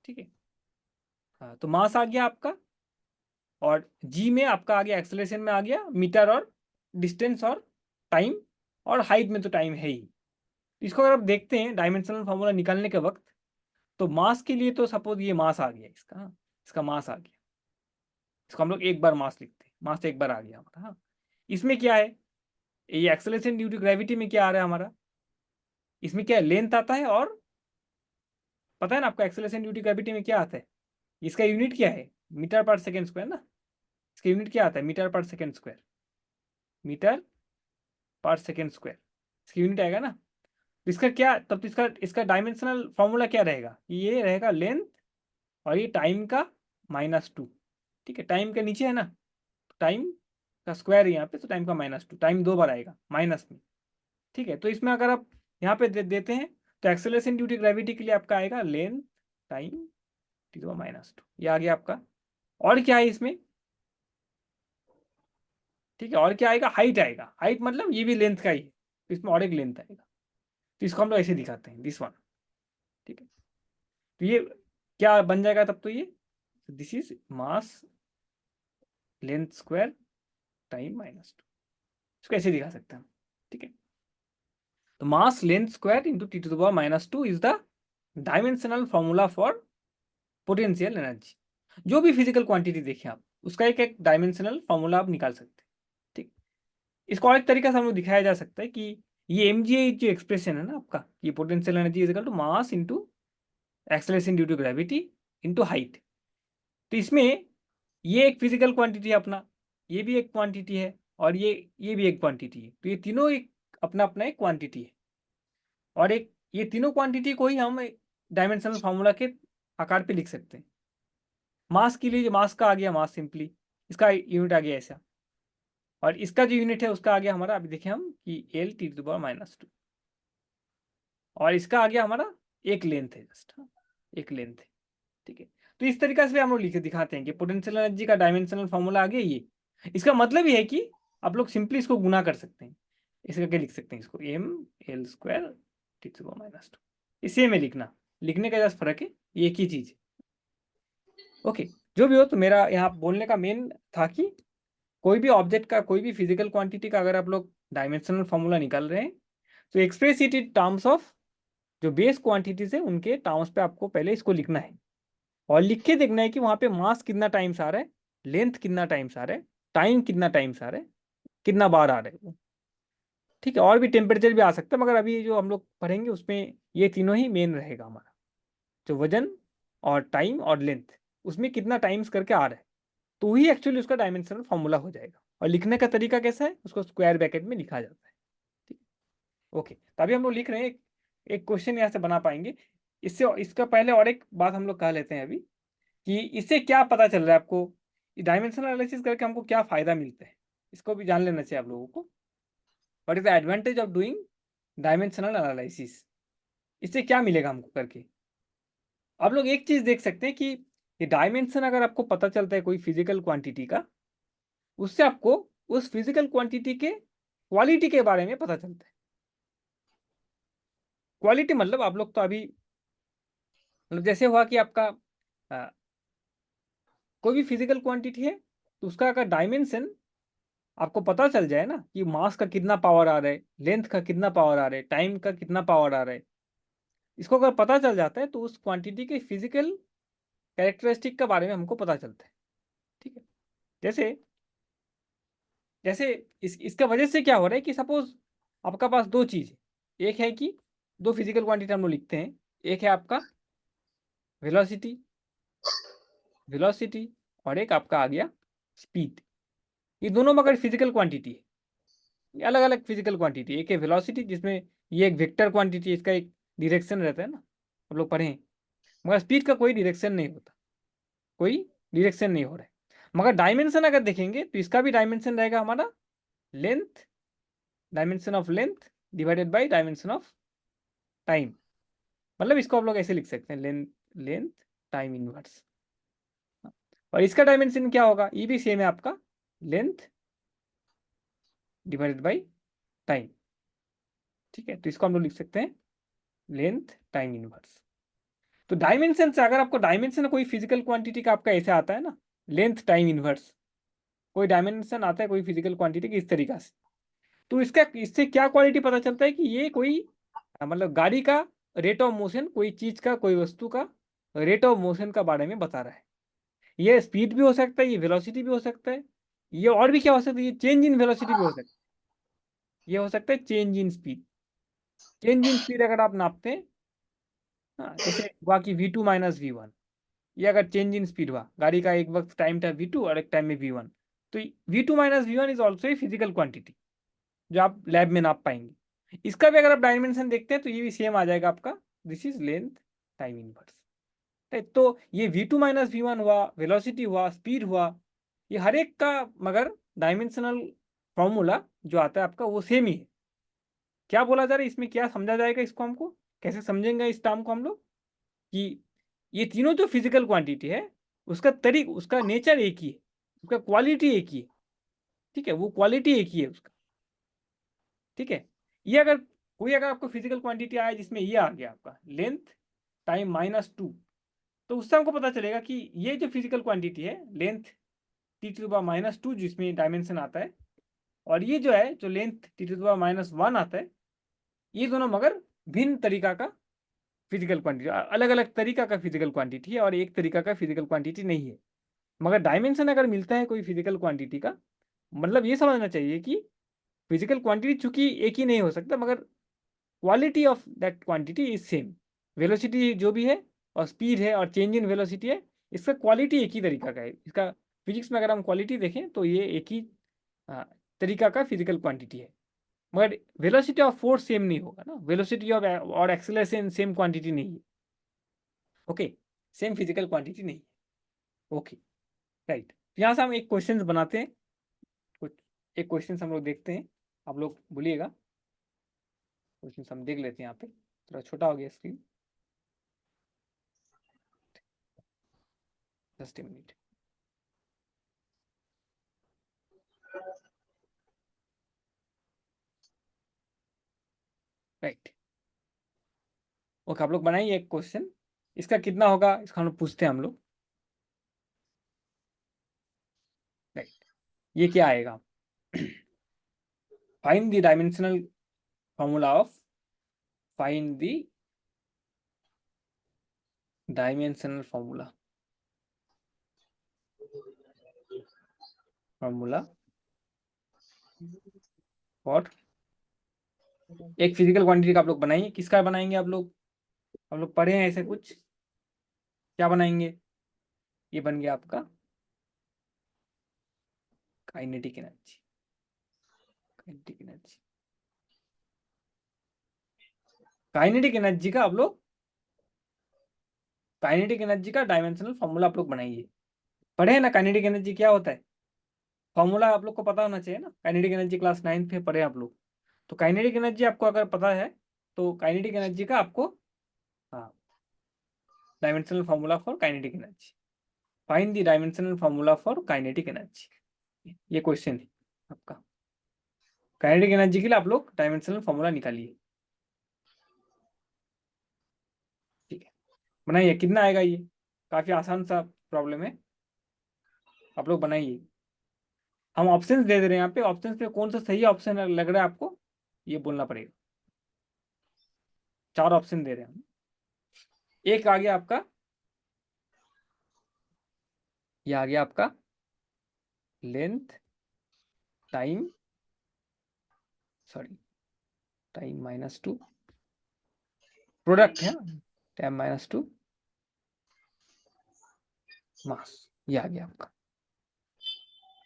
ठीक है। हाँ, तो मास आ गया आपका, और जी में आपका आ गया, एक्सेलरेशन में आ गया मीटर और डिस्टेंस और टाइम, और हाइट में तो टाइम है ही। इसको अगर आप देखते हैं डायमेंशनल फॉर्मूला निकालने के वक्त, तो मास के लिए तो सपोज ये मास आ गया इसका, हाँ, इसका मास आ गया, इसको हम लोग एक बार मास लिखते हैं, मास एक बार आ गया हमारा। हाँ, इसमें क्या है, ये एक्सेलरेशन ड्यू टू ग्रेविटी में क्या आ रहा है हमारा, इसमें क्या लेंथ आता है, और पता है ना आपको एक्सेलरेशन ड्यू टू ग्रेविटी में क्या आता है, इसका यूनिट क्या है, मीटर पर सेकेंड स्क्वायर ना। इसका यूनिट क्या आता है, metre per second square, metre per second square इसका यूनिट आएगा ना। तो इसका क्या, तब तो इसका इसका डायमेंशनल फॉर्मूला क्या रहेगा, ये रहेगा लेंथ और ये टाइम का -2, ठीक है। टाइम के नीचे है ना, टाइम का स्क्वायर है यहाँ पे, तो टाइम का -2, टाइम 2 बार आएगा माइनस में, ठीक है। तो इसमें अगर आप यहाँ पे देते हैं, तो एक्सेलरेशन ड्यू टू ग्रेविटी के लिए आपका आएगा लेंथ टाइम -2, ये आ गया आपका। और क्या है इसमें, ठीक है, और क्या आएगा, हाइट आएगा, हाइट मतलब ये भी लेंथ का ही है, तो इसमें और एक लेंथ आएगा। तो इसको हम लोग ऐसे दिखाते हैं, दिस वन, ठीक है। तो ये क्या बन जाएगा तब, तो ये this is mass length square time -2, इसको ऐसे दिखा सकते हैं हम, ठीक है। तो mass length square into T to the power -2 is the dimensional formula for potential energy. जो भी फिजिकल क्वांटिटी देखें आप, उसका एक एक डायमेंशनल फॉर्मूला आप निकाल सकते हैं, ठीक। इसको और एक तरीका से हम लोग दिखाया जा सकता है कि ये mgh जो एक्सप्रेशन है ना आपका, ये potential energy is equal to mass into acceleration due to gravity into height. तो इसमें ये एक फिजिकल क्वांटिटी है अपना, ये भी एक क्वांटिटी है, और ये भी एक क्वांटिटी है। तो ये तीनों एक अपना अपना एक क्वांटिटी है, और एक ये तीनों क्वांटिटी को ही हम डायमेंशनल फार्मूला के आकार पे लिख सकते हैं। मास के लिए जो मास का आ गया, मास सिंपली इसका यूनिट आ गया ऐसा, और इसका जो यूनिट है उसका आ गया हमारा, अभी देखें हम कि L T to the power -2, और इसका आ गया हमारा एक लेंथ है, जस्ट एक लेंथ है, ठीक है। तो इस तरीके से हम लोग लिख दिखाते हैं कि पोटेंशियल एनर्जी का डायमेंशनल फार्मूला आ गया ये। इसका मतलब ये है कि आप लोग सिंपली इसको गुना कर सकते हैं, इस करके लिख सकते हैं इसको ml² T to the power -2, इसे में लिखना, लिखने का जस्ट फर्क है, ये एक ही चीज। ओके, जो भी हो, तो मेरा यहाँ बोलने का मेन था कि कोई भी ऑब्जेक्ट का, कोई भी फिजिकल क्वांटिटी का अगर आप लोग डायमेंशनल फार्मूला निकाल रहे हैं, तो express it in terms of जो बेस क्वांटिटीज है उनके टर्म्स पे आपको पहले इसको लिखना है, और लिख के देखना है कि वहां पे मास कितना टाइम्स आ रहा है, लेंथ कितना टाइम्स आ रहा है, टाइम कितना टाइम्स आ रहा है, कितना बार आ रहा है वो, ठीक है। और भी टेम्परेचर भी आ सकता है, मगर अभी जो हम लोग पढ़ेंगे उसमें ये तीनों ही मेन रहेगा हमारा, जो वजन और टाइम और लेंथ, उसमें कितना टाइम्स करके आ रहा है, तो ही एक्चुअली उसका डायमेंशनल फॉर्मूला हो जाएगा। और लिखने का तरीका कैसा है, उसको स्क्वायर ब्रैकेट में लिखा जाता है, ठीक है। ओके, तो अभी हम लोग लिख रहे हैं, एक क्वेश्चन यहाँ से बना पाएंगे। इससे इसका पहले और एक बात हम लोग कह लेते हैं अभी, कि इससे क्या पता चल रहा है आपको, डायमेंशनल एनालिसिस करके हमको क्या फायदा मिलता है, इसको भी जान लेना चाहिए आप लोगों को। What is the advantage of doing dimensional analysis, इससे क्या मिलेगा हमको करके। आप लोग एक चीज देख सकते हैं कि ये डायमेंशन अगर आपको पता चलता है कोई फिजिकल क्वांटिटी का, उससे आपको उस फिजिकल क्वांटिटी के क्वालिटी के बारे में पता चलता है। क्वालिटी मतलब आप लोग तो अभी, मतलब जैसे हुआ कि आपका कोई भी फिजिकल क्वांटिटी है, तो उसका अगर डायमेंशन आपको पता चल जाए ना, कि मास का कितना पावर आ रहा है, लेंथ का कितना पावर आ रहा है, टाइम का कितना पावर आ रहा है, इसको अगर पता चल जाता है, तो उस क्वांटिटी के फिजिकल कैरेक्टरिस्टिक के बारे में हमको पता चलता है, ठीक है। जैसे जैसे इसका वजह से क्या हो रहा है कि सपोज आपका पास दो चीज है, एक है कि दो फिजिकल क्वांटिटी हम लोग लिखते हैं, एक है आपका वेलोसिटी, वेलोसिटी, और एक आपका आ गया स्पीड। ये दोनों मगर फिजिकल क्वांटिटी है, ये अलग अलग फिजिकल क्वांटिटी। एक है वेलोसिटी, जिसमें ये एक वेक्टर क्वांटिटी, इसका एक डायरेक्शन रहता है ना, हम लोग पढ़े हैं। मगर स्पीड का कोई डायरेक्शन नहीं होता, कोई डायरेक्शन नहीं हो रहा है। मगर डायमेंशन अगर देखेंगे, तो इसका भी डायमेंशन रहेगा हमारा length, dimension of length divided by dimension of time. मतलब इसको आप लोग ऐसे लिख सकते हैं, लेंथ लेंथ टाइम इनवर्स। और इसका डायमेंशन क्या होगा, ये भी सेम है आपका, लेंथ डिवाइडेड बाई टाइम। ठीक है, तो इसको हम लोग लिख सकते हैं लेंथ टाइम इनवर्स। तो डायमेंशन से अगर आपको डायमेंशन कोई फिजिकल क्वांटिटी का आपका ऐसे आता है ना, लेंथ टाइम इनवर्स, कोई डायमेंशन आता है कोई फिजिकल क्वांटिटी की इस तरीका से, तो इसका इससे क्या क्वालिटी पता चलता है कि ये कोई मतलब गाड़ी का रेट ऑफ मोशन, कोई चीज का कोई वस्तु का रेट ऑफ मोशन का बारे में बता रहा है। ये स्पीड भी हो सकता है, ये वेलोसिटी भी हो सकता है, ये और भी क्या हो सकता है, ये चेंज इन वेलोसिटी भी हो सकता है, ये हो सकता है change in speed. Change in speed अगर आप नापते हैं, हाँ, जैसे हुआ कि V2 माइनस V1, ये अगर चेंज इन स्पीड हुआ, गाड़ी का एक वक्त टाइम था V2 और एक टाइम में V1, तो V2 minus V1 is also a physical quantity जो आप लैब में नाप पाएंगे। इसका भी अगर आप डायमेंशन देखते हैं तो ये भी सेम आ जाएगा आपका, this is length time inverse. Right, तो ये V2 माइनस V1 हुआ, वेलोसिटी हुआ, स्पीड हुआ, ये हर एक का मगर डायमेंशनल फॉर्मूला जो आता है आपका वो सेम ही है। क्या बोला जा रहा है इसमें, क्या समझा जाएगा इसको, हमको कैसे समझेंगे इस टर्म को हम लोग, कि ये तीनों जो फिजिकल क्वांटिटी है उसका उसका नेचर एक ही है, उसका क्वालिटी एक ही है। ठीक है, वो क्वालिटी एक ही है उसका। ठीक है, ये अगर कोई अगर आपको फिजिकल क्वांटिटी आया जिसमें ये आ गया आपका लेंथ टाइम -2, तो उससे हमको पता चलेगा कि ये जो फिजिकल क्वांटिटी है लेंथ T⁻², जिसमें डायमेंशन आता है, और ये जो है जो लेंथ T⁻1 आता है, ये दोनों मगर भिन्न तरीका का फिजिकल क्वांटिटी, अलग अलग तरीका का फिजिकल क्वांटिटी है, और एक तरीका का फिजिकल क्वांटिटी नहीं है। मगर डायमेंशन अगर मिलता है कोई फिजिकल क्वांटिटी का, मतलब ये समझना चाहिए कि फिजिकल क्वांटिटी चूंकि एक ही नहीं हो सकता, मगर quality of that quantity is same. Velocity जो भी है और स्पीड है और चेंज इन वेलोसिटी है, इसका क्वालिटी एक ही तरीका का है। इसका फिजिक्स में अगर हम क्वालिटी देखें तो ये एक ही तरीका का फिजिकल क्वांटिटी है। मगर वेलोसिटी ऑफ फोर्स सेम नहीं होगा ना, वेलोसिटी ऑफ और एक्सेलरेशन सेम क्वांटिटी नहीं है। ओके, सेम फिजिकल क्वांटिटी नहीं है। ओके, राइट, यहाँ से हम एक क्वेश्चन बनाते हैं, कुछ एक क्वेश्चन हम लोग देखते हैं, आप लोग बोलिएगा। क्वेश्चन हम देख लेते हैं, यहाँ पे थोड़ा छोटा हो गया screen, just a minute. Right, okay, आप लोग बनाइए एक क्वेश्चन, इसका कितना होगा इसका हम लोग पूछते हैं हम लोग। राइट, ये क्या आएगा, find the dimensional formula of, find the dimensional formula for एक फिजिकल क्वांटिटी का आप लोग बनाइए। किसका बनाएंगे आप लोग पढ़े हैं ऐसे कुछ, क्या बनाएंगे, ये बन गया आपका kinetic energy. Kinetic energy, kinetic energy का आप लोग, काइनेटिक एनर्जी का डायमेंशनल फॉर्मूला आप लोग बनाइए। पढ़े हैं ना काइनेटिक एनर्जी क्या होता है, फॉर्मूला आप लोग को पता होना चाहिए ना। काइनेटिक एनर्जी क्लास 9th में पढ़े आप लोग, तो काइनेटिक एनर्जी आपको अगर पता है तो काइनेटिक एनर्जी का आपको, हाँ, dimensional formula for kinetic energy, find the dimensional formula for kinetic energy, ये क्वेश्चन है आपका। काइनेटिक एनर्जी के लिए आप लोग डायमेंशनल फॉर्मूला निकालिए। ठीक है, बनाइए, कितना आएगा ये, काफी आसान सा प्रॉब्लम है, आप लोग बनाइए। हम ऑप्शंस दे दे रहे हैं यहाँ पे, ऑप्शंस पे कौन सा सही ऑप्शन लग रहा है आपको ये बोलना पड़ेगा। 4 ऑप्शन दे रहे हैं हम। एक आ गया आपका, ये आ गया आपका length time, sorry, time -2, product है, टाइम -2 मास, ये आ गया आपका।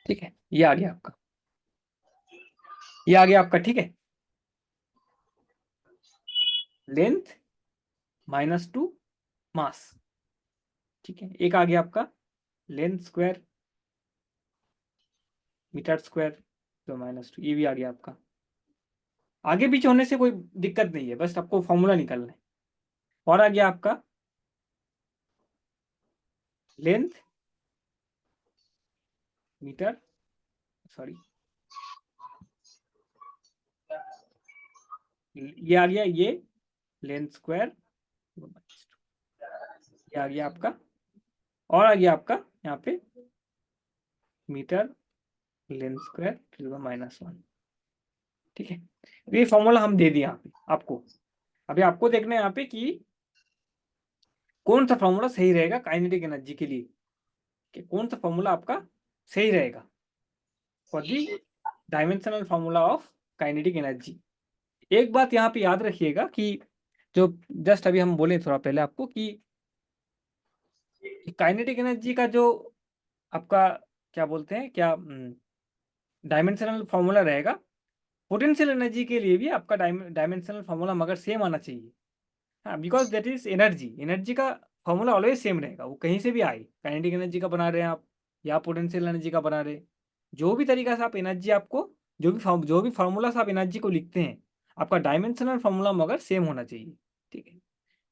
ठीक है, ये आ गया आपका, ये आ गया आपका। ठीक है, लेंथ -2 मास। ठीक है, एक आ गया आपका लेंथ स्क्वायर मीटर स्क्वायर तो -2, ये भी आ गया आपका। आगे पीछे होने से कोई दिक्कत नहीं है, बस आपको फॉर्मूला निकालना है। और आ गया आपका लेंथ मीटर, सॉरी ये आ गया, ये लेंथ स्क्वायर, ये आ गया आपका, और आ गया आपका यहाँ पे मीटर लेंथ स्क्वायर -1। ठीक है, तो ये फॉर्मूला हम दे दिए यहाँ पे आपको। अभी आपको देखना है यहाँ पे कि कौन सा फॉर्मूला सही रहेगा काइनेटिक एनर्जी के लिए, कि कौन सा फॉर्मूला आपका सही रहेगा for the dimensional formula of kinetic energy. एक बात यहाँ पे याद रखिएगा कि जो जस्ट अभी हम बोले थोड़ा पहले आपको कि काइनेटिक एनर्जी का जो आपका क्या बोलते हैं, क्या डायमेंशनल फॉर्मूला रहेगा, पोटेंशियल एनर्जी के लिए भी आपका डायमेंशनल फॉर्मूला मगर सेम आना चाहिए। हाँ, because that is energy, energy का फॉर्मूला ऑलवेज सेम रहेगा, वो कहीं से भी आए, काइनेटिक एनर्जी का बना रहे हैं आप या पोटेंशियल एनर्जी का बना रहे हैं, जो भी तरीका से आप एनर्जी आपको, जो भी फार्मूला से आप एनर्जी को लिखते हैं, आपका डायमेंशनल फार्मूला मगर सेम होना चाहिए। ठीक है,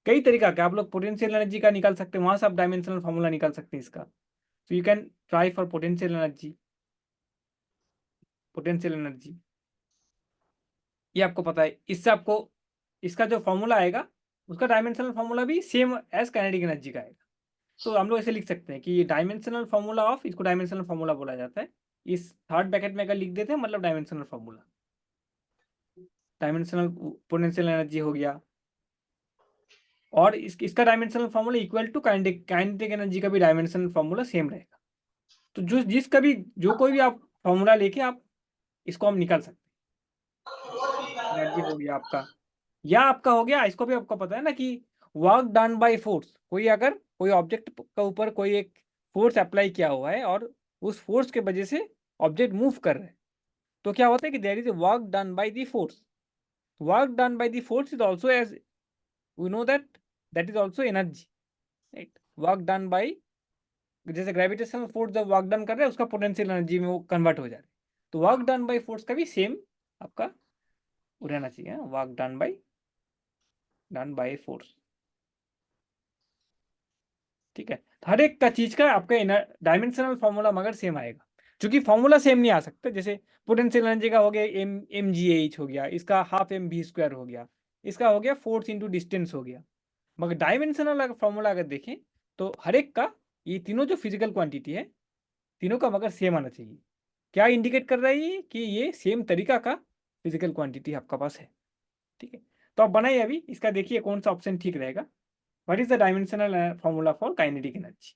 कई तरीका का आप लोग पोटेंशियल एनर्जी का निकाल सकते हैं, वहां से आप डायमेंशनल फार्मूला निकाल सकते हैं इसका। तो you can try for potential energy, potential energy ये आपको पता है, इससे आपको इसका जो फॉर्मूला आएगा उसका डायमेंशनल फॉर्मूला भी सेम एज काइनेटिक एनर्जी का आएगा। तो हम लोग ऐसे लिख सकते हैं कि ये डायमेंशनल फॉर्मूला ऑफ, इसको डायमेंशनल फॉर्मूला बोला जाता है। इस थर्ड ब्रैकेट में अगर लिख देते हैं मतलब dimensional formula, dimensional potential energy हो गया, और इसका dimensional formula equal to kinetic energy का भी डायमेंशनल फॉर्मूला सेम रहेगा। तो जो जिसका भी जो कोई भी आप फॉर्मूला लेके आप इसको हम निकाल सकते हैं। एनर्जी हो गया आपका, या आपका हो गया, इसको भी आपको पता है ना कि वर्क डन बाय फोर्स, कोई अगर कोई ऑब्जेक्ट के ऊपर कोई एक फोर्स अप्लाई किया हुआ है और उस फोर्स के वजह से ऑब्जेक्ट मूव कर रहा है, तो क्या होता है कि there is a work done by the force. Work done by the force is also as we know that that is also energy, right. Work done by, जैसे ग्रेविटेशनल फोर्स जब वर्क डन कर रहे हैं उसका potential energy में वो convert हो जा रहा है, तो वर्क डन बाय फोर्स का भी सेम आपका रहना चाहिए, वर्क डन बाय फोर्स। ठीक है, हर एक का चीज का आपका डायमेंशनल फॉर्मूला मगर सेम आएगा, क्योंकि फॉर्मूला सेम नहीं आ सकता। जैसे पोटेंशियल एनर्जी का हो गया एम जी एच हो गया, इसका हाफ एम वी स्क्वायर हो गया, इसका हो गया फोर्स इंटू डिस्टेंस हो गया, मगर डायमेंशनल अगर फॉर्मूला अगर देखें तो हर एक का, ये तीनों जो फिजिकल क्वांटिटी है तीनों का मगर सेम आना चाहिए। क्या इंडिकेट कर रहा है ये कि ये सेम तरीका का फिजिकल क्वांटिटी आपका पास है। ठीक है, तो आप बनाइए अभी इसका, देखिए कौन सा ऑप्शन ठीक रहेगा। What is the dimensional formula for kinetic energy.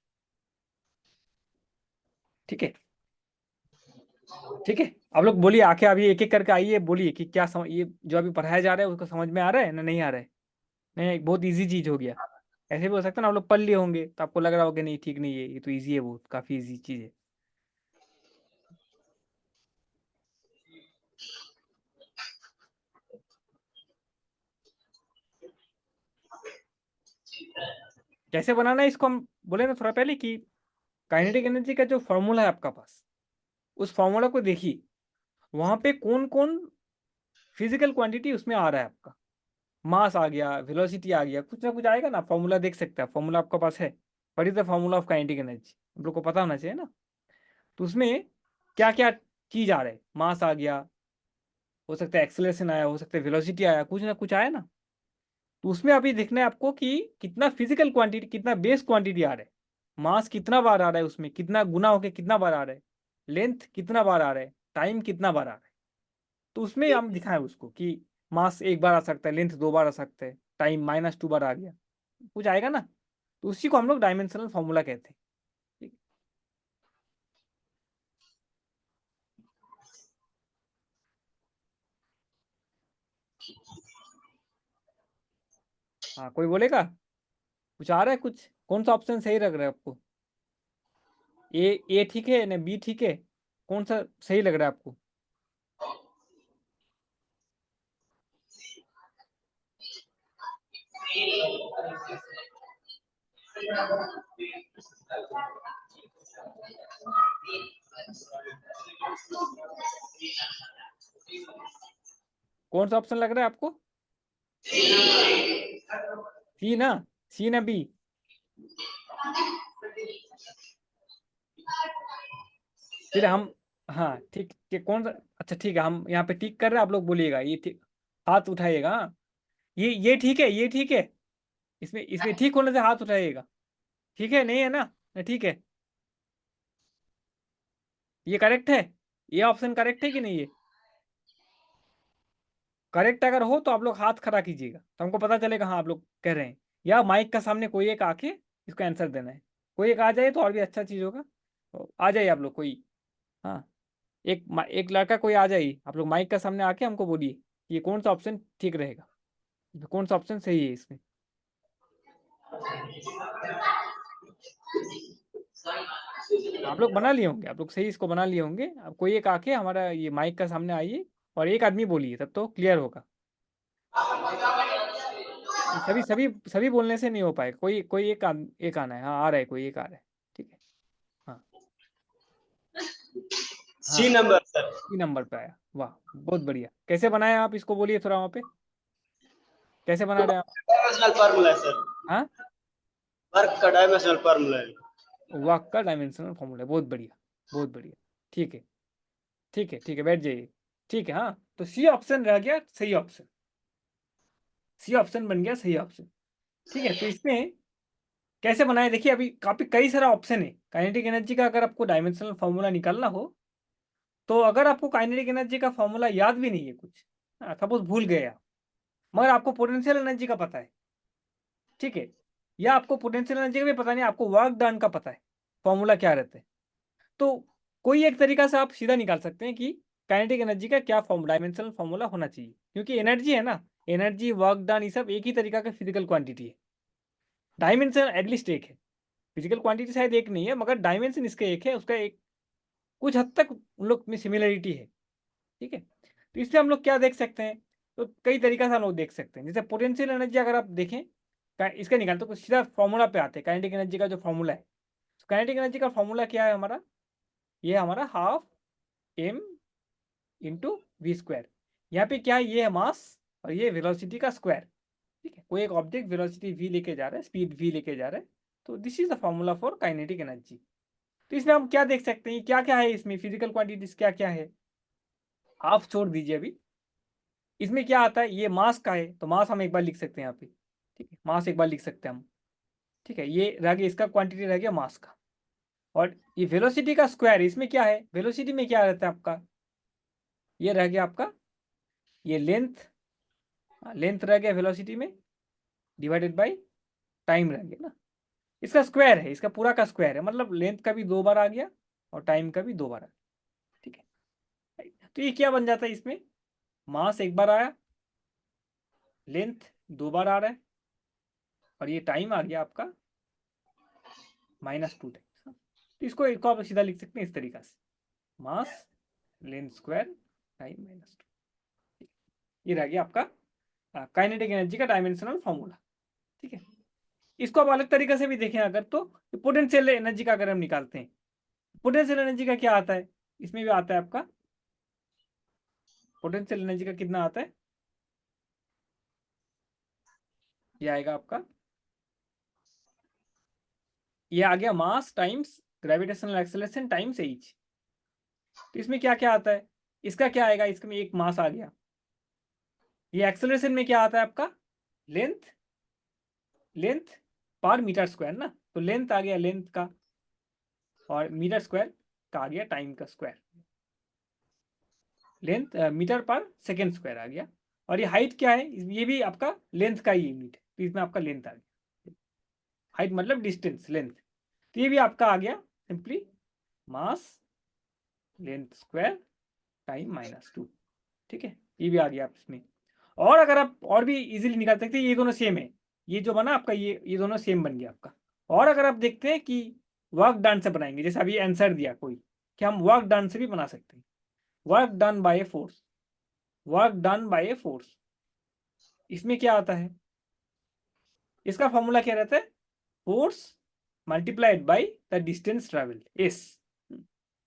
ठीक है, ठीक है, आप लोग बोलिए, आके अभी एक एक करके आइए, बोलिए कि क्या ये जो अभी पढ़ाया जा रहा है उसको समझ में आ रहा है ना नहीं आ रहा है। नहीं, एक बहुत इजी चीज हो गया। ऐसे भी हो सकता है ना आप लोग पढ़ लिए होंगे तो आपको लग रहा होगा नहीं ठीक नहीं है, ये तो इजी है, बहुत काफी इजी चीज है। कैसे बनाना है इसको, हम बोले ना थोड़ा पहले कि काइनेटिक एनर्जी का जो फॉर्मूला है आपका पास, उस फॉर्मूला को देखिए, वहां पे कौन कौन फिजिकल क्वांटिटी उसमें आ रहा है आपका। मास आ गया, वेलोसिटी आ गया, कुछ ना कुछ आएगा ना, फॉर्मूला देख सकते हैं, फॉर्मूला आपका पास है। What is the formula of kinetic energy, हम लोग को पता होना चाहिए ना। तो उसमें क्या क्या चीज आ रहा है, मास आ गया, हो सकता है एक्सेलरेशन आया, हो सकता है वेलोसिटी आया, कुछ ना कुछ आया ना। तो उसमें अभी देखना है आपको कि कितना फिजिकल क्वांटिटी, कितना बेस क्वांटिटी आ रहा है, मास कितना बार आ रहा है, उसमें कितना गुना होकर कितना बार आ रहा है, लेंथ कितना बार आ रहा है, टाइम कितना बार आ रहा है। तो उसमें हम दिखाएं उसको कि मास एक बार आ सकता है, लेंथ दो बार आ सकता है, टाइम -2 बार आ गया, कुछ आएगा ना। तो उसी को हम लोग डायमेंशनल फॉर्मूला कहते हैं। ठीक। हाँ, कोई बोलेगा, कुछ आ रहा है, कुछ कौन सा ऑप्शन सही लग रहा है आपको, ए ठीक है ना बी ठीक है, कौन सा सही लग रहा है आपको। कौन सा ऑप्शन लग रहा है आपको? सी ना? सी ना बी? फिर हम, हाँ ठीक ठीक, कौन सा? अच्छा ठीक है, हम यहाँ पे टिक कर रहे हैं, आप लोग बोलिएगा ये ठीक, हाथ उठाइएगा। हाँ, ये ठीक है, ये ठीक है। इसमें इसमें ठीक होने से हाथ उठाइएगा। ठीक है, नहीं है ना? ठीक है, ये करेक्ट है? ये ऑप्शन करेक्ट है कि नहीं? ये करेक्ट अगर हो तो आप लोग हाथ खड़ा कीजिएगा, तो हमको पता चलेगा हाँ आप लोग कह रहे हैं। या माइक का सामने कोई एक आके इसको आंसर देना है। कोई एक आ जाए तो और भी अच्छा चीज़ होगा, तो आ जाइए आप लोग कोई। हाँ, एक लड़का कोई आ जाइए, आप लोग माइक का सामने आके हमको बोलिए ये कौन सा ऑप्शन ठीक रहेगा, कौन सा ऑप्शन सही है इसमें। आप लोग बना लिए होंगे, आप लोग सही इसको बना लिए होंगे। अब कोई एक आके हमारा ये माइक का सामने आइए और एक आदमी बोलिए, तब तो क्लियर होगा। ये सभी सभी सभी बोलने से नहीं हो पाएगा, कोई कोई एक आना है। हाँ, आ रहा है, कोई एक आ रहा है। ठीक है। हाँ हाँ, सी नंबर सर। 3 नंबर पे आया, वाह बहुत बढ़िया। कैसे बनाया आप इसको, बोलिए थोड़ा वहाँ पे कैसे बना रहे हैं आप? डायमेंशनल फार्मूला है सर। हाँ, वर्क का डायमेंशनल फार्मूला है। वाक का डायमेंशनल फॉर्मूला, बहुत बढ़िया, बहुत बढ़िया। ठीक है ठीक है ठीक है, बैठ जाइए। ठीक है, हाँ तो सी ऑप्शन रह गया सही ऑप्शन, सी ऑप्शन बन गया सही ऑप्शन। ठीक है, तो इसमें कैसे बनाए देखिए, अभी काफी कई सारा ऑप्शन है काइनेटिक एनर्जी का। अगर आपको डायमेंशनल फॉर्मूला निकालना हो, तो अगर आपको काइनेटिक एनर्जी का फॉर्मूला याद भी नहीं है कुछ, सपोज भूल गए आप, मगर आपको पोटेंशियल एनर्जी का पता है, ठीक है, या आपको पोटेंशियल एनर्जी का भी पता नहीं, आपको वर्क डन का पता है फॉर्मूला क्या रहता है, तो कोई एक तरीका से आप सीधा निकाल सकते हैं कि काइनेटिक एनर्जी का क्या डायमेंशनल फॉर्मूला होना चाहिए, क्योंकि एनर्जी है ना, एनर्जी वर्क डन ये सब एक ही तरीका का फिजिकल क्वांटिटी है। डायमेंशन एटलीस्ट एक है, फिजिकल क्वांटिटी शायद एक नहीं है, मगर डायमेंशन इसका एक है, उसका एक कुछ हद तक उन लोग में सिमिलरिटी है। ठीक है, तो इसलिए हम लोग क्या देख सकते हैं, तो कई तरीका से हम लोग देख सकते हैं। जैसे पोटेंशियल एनर्जी अगर आप देखें, इसका निकालते तो सीधा फॉर्मूला पे आते हैं, काइनेटिक एनर्जी का जो फॉर्मूला है। काइनेटिक एनर्जी का फॉर्मूला क्या है हमारा, ये हमारा half M into V square. यहाँ पे क्या है, ये है मास और ये वेलोसिटी का स्क्वायर। ठीक है, कोई एक ऑब्जेक्ट वेलोसिटी वी लेके जा रहा है, स्पीड वी लेके जा रहा है, तो this is the formula for kinetic energy. तो इसमें हम क्या देख सकते हैं, क्या क्या है इसमें फिजिकल क्वांटिटीज क्या क्या है, हाफ छोड़ दीजिए अभी। इसमें क्या आता है, ये मास का है, तो मास हम एक बार लिख सकते हैं यहाँ पे। ठीक है, मास एक बार लिख सकते हैं हम। ठीक है, ये रह गया, इसका क्वांटिटी रह गया मास का। और ये वेलोसिटी का स्क्वायर, इसमें क्या है, वेलोसिटी में क्या रहता है आपका, ये रह गया आपका, ये लेंथ, लेंथ रह गया वेलोसिटी में, डिवाइडेड बाई टाइम रह गया ना। इसका स्क्वायर है, इसका पूरा का स्क्वायर है, मतलब लेंथ का भी 2 बार आ गया और टाइम का भी 2 बार आ गया। ठीक है, तो ये क्या बन जाता है इसमें, मास एक बार आया, लेंथ 2 बार आ रहा है, और ये टाइम आ गया आपका -2 टाइम्स। तो इसको एक आप सीधा लिख सकते हैं इस तरीका से, मास लेंथ स्क्वायर टाइम -2। ये रह गया आपका काइनेटिक एनर्जी का डायमेंशनल फॉर्मूला। ठीक है, इसको आप अलग तरीके से भी देखें अगर, तो पोटेंशियल एनर्जी का अगर हम निकालते हैं, पोटेंशियल एनर्जी का क्या आता है, इसमें भी आता है आपका पोटेंशियल एनर्जी का कितना आता है, ये आएगा आपका, ये आ गया मास times gravitational acceleration times H. तो इसमें क्या क्या आता है, इसका क्या आएगा, इसमें एक मास आ गया, ये एक्सेलरेशन में क्या आता है आपका, लेंथ, लेंथ पर मीटर स्क्वायर ना, तो लेंथ आ गया लेंथ का, और मीटर स्क्वायर का आ गया टाइम का square, length metre per second square आ गया। और ये हाइट क्या है, ये भी आपका लेंथ का ही यूनिट है, तो इसमें आपका लेंथ आ गया, हाइट मतलब डिस्टेंस लेंथ, तो ये भी आपका आ गया सिंपली मास लेंथ स्क्वायर टाइम -2। ठीक है, ये भी आ गया आप इसमें। और अगर आप और भी इजीली निकाल सकते हैं, ये दोनों सेम है, ये जो बना आपका, ये दोनों सेम बन गया आपका। और अगर आप देखते हैं कि वर्क डन से बनाएंगे, जैसे अभी आंसर दिया कोई कि हम वर्क डन से भी बना सकते हैं, work done bye a force, work done bye a force, इसमें क्या आता है, इसका फॉर्मूला क्या रहता है, force multiplied by the distance travel, S.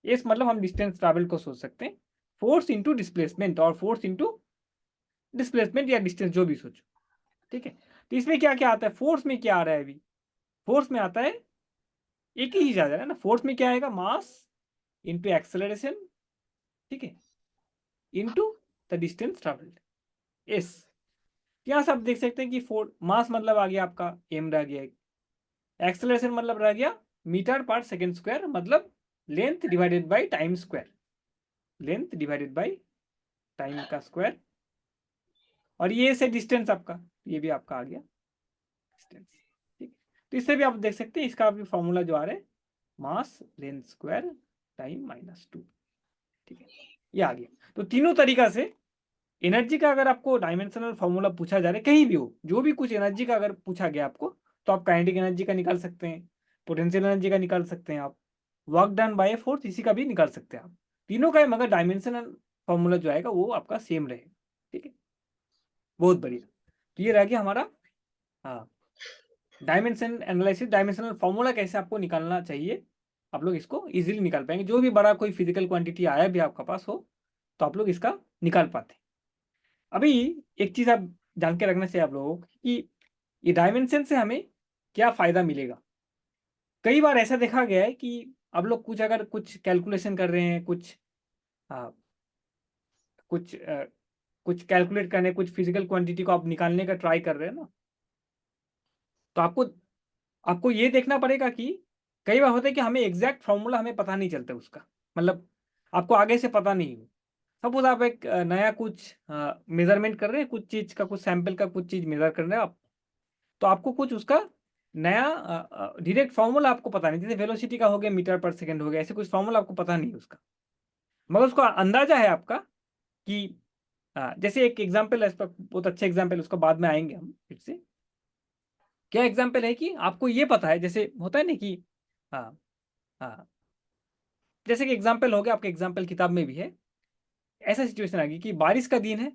S मतलब हम डिस्टेंस ट्रेवल को सोच सकते हैं, फोर्स इंटू डिस्प्लेसमेंट और फोर्स इंटू डिस्प्लेसमेंट या डिस्टेंस जो भी सोचो, ठीक है। तो इसमें क्या क्या आता है, फोर्स में क्या आ रहा है, अभी फोर्स में आता है एक ही चीज आ रहा है ना, फोर्स में क्या आएगा, मास इंटू एक्सेलरेशन, ठीक है, into the distance travelled, S. यहाँ से आप देख सकते हैं कि फोर मास मतलब आ गया आपका एम रह गया, एक्सेलरेशन मतलब रह गया मीटर पर सेकेंड स्क्वायर, मतलब length divided by time square, length divided by time का स्क्वायर, और ये से डिस्टेंस आपका, ये भी आपका आ गया डिस्टेंस, ठीक। तो इससे भी आप देख सकते हैं, इसका भी फॉर्मूला जो आ रहा है मास लेंथ स्क्वायर टाइम -2, ठीक है, ये आ गया। तो तीनों तरीका से एनर्जी का अगर आपको डायमेंशनल फॉर्मूला पूछा जा रहा है, कहीं भी हो, जो भी कुछ एनर्जी का अगर पूछा गया आपको, तो आप काइनेटिक एनर्जी का निकाल सकते हैं, पोटेंशियल एनर्जी का निकाल सकते हैं आप, वर्क डन बाय फोर्स इसी का भी निकाल सकते हैं आप, तीनों का मगर डायमेंशनल फॉर्मूला जो आएगा वो आपका सेम रहेगा, ठीक है। बहुत बढ़िया। तो ये रह गया हमारा, हाँ, डायमेंशन एनालिसिस, डायमेंशनल फॉर्मूला कैसे आपको निकालना चाहिए, आप लोग इसको इजीली निकाल पाएंगे, जो भी बड़ा कोई फिजिकल क्वांटिटी आया भी आपका पास हो, तो आप लोग इसका निकाल पाते हैं। अभी एक चीज आप जान के रखना चाहिए आप लोगों को कि ये डायमेंशन से हमें क्या फायदा मिलेगा। कई बार ऐसा देखा गया है कि आप लोग कुछ अगर कुछ कैलकुलेशन कर रहे हैं, कुछ आ, कुछ कुछ कैलकुलेट करने, कुछ फिजिकल क्वांटिटी को आप निकालने का ट्राई कर रहे हैं ना, तो आपको आपको ये देखना पड़ेगा कि कई बार होता है कि हमें एग्जैक्ट फॉर्मूला हमें पता नहीं चलता उसका, मतलब आपको आगे से पता नहीं हो। सपोज आप एक नया कुछ मेजरमेंट कर रहे हैं, कुछ चीज का, कुछ सैंपल का कुछ चीज मेजर कर रहे हैं आप, तो आपको कुछ उसका नया डायरेक्ट फॉर्मूला आपको पता नहीं, जैसे वेलोसिटी का हो गया, मीटर पर सेकंड हो गया, ऐसे कुछ फॉर्मूला आपको पता नहीं है उसका, मगर उसका अंदाजा है आपका कि जैसे एक एग्जांपल है, इस पर बहुत अच्छा एग्जांपल, उसका बाद में आएंगे हम फिर से। क्या एग्जांपल है कि आपको ये पता है, जैसे होता है ना कि हाँ हाँ, जैसे कि एग्जांपल हो गया, आपके एग्जांपल किताब में भी है, ऐसा सिचुएशन आ गई कि बारिश का दिन है,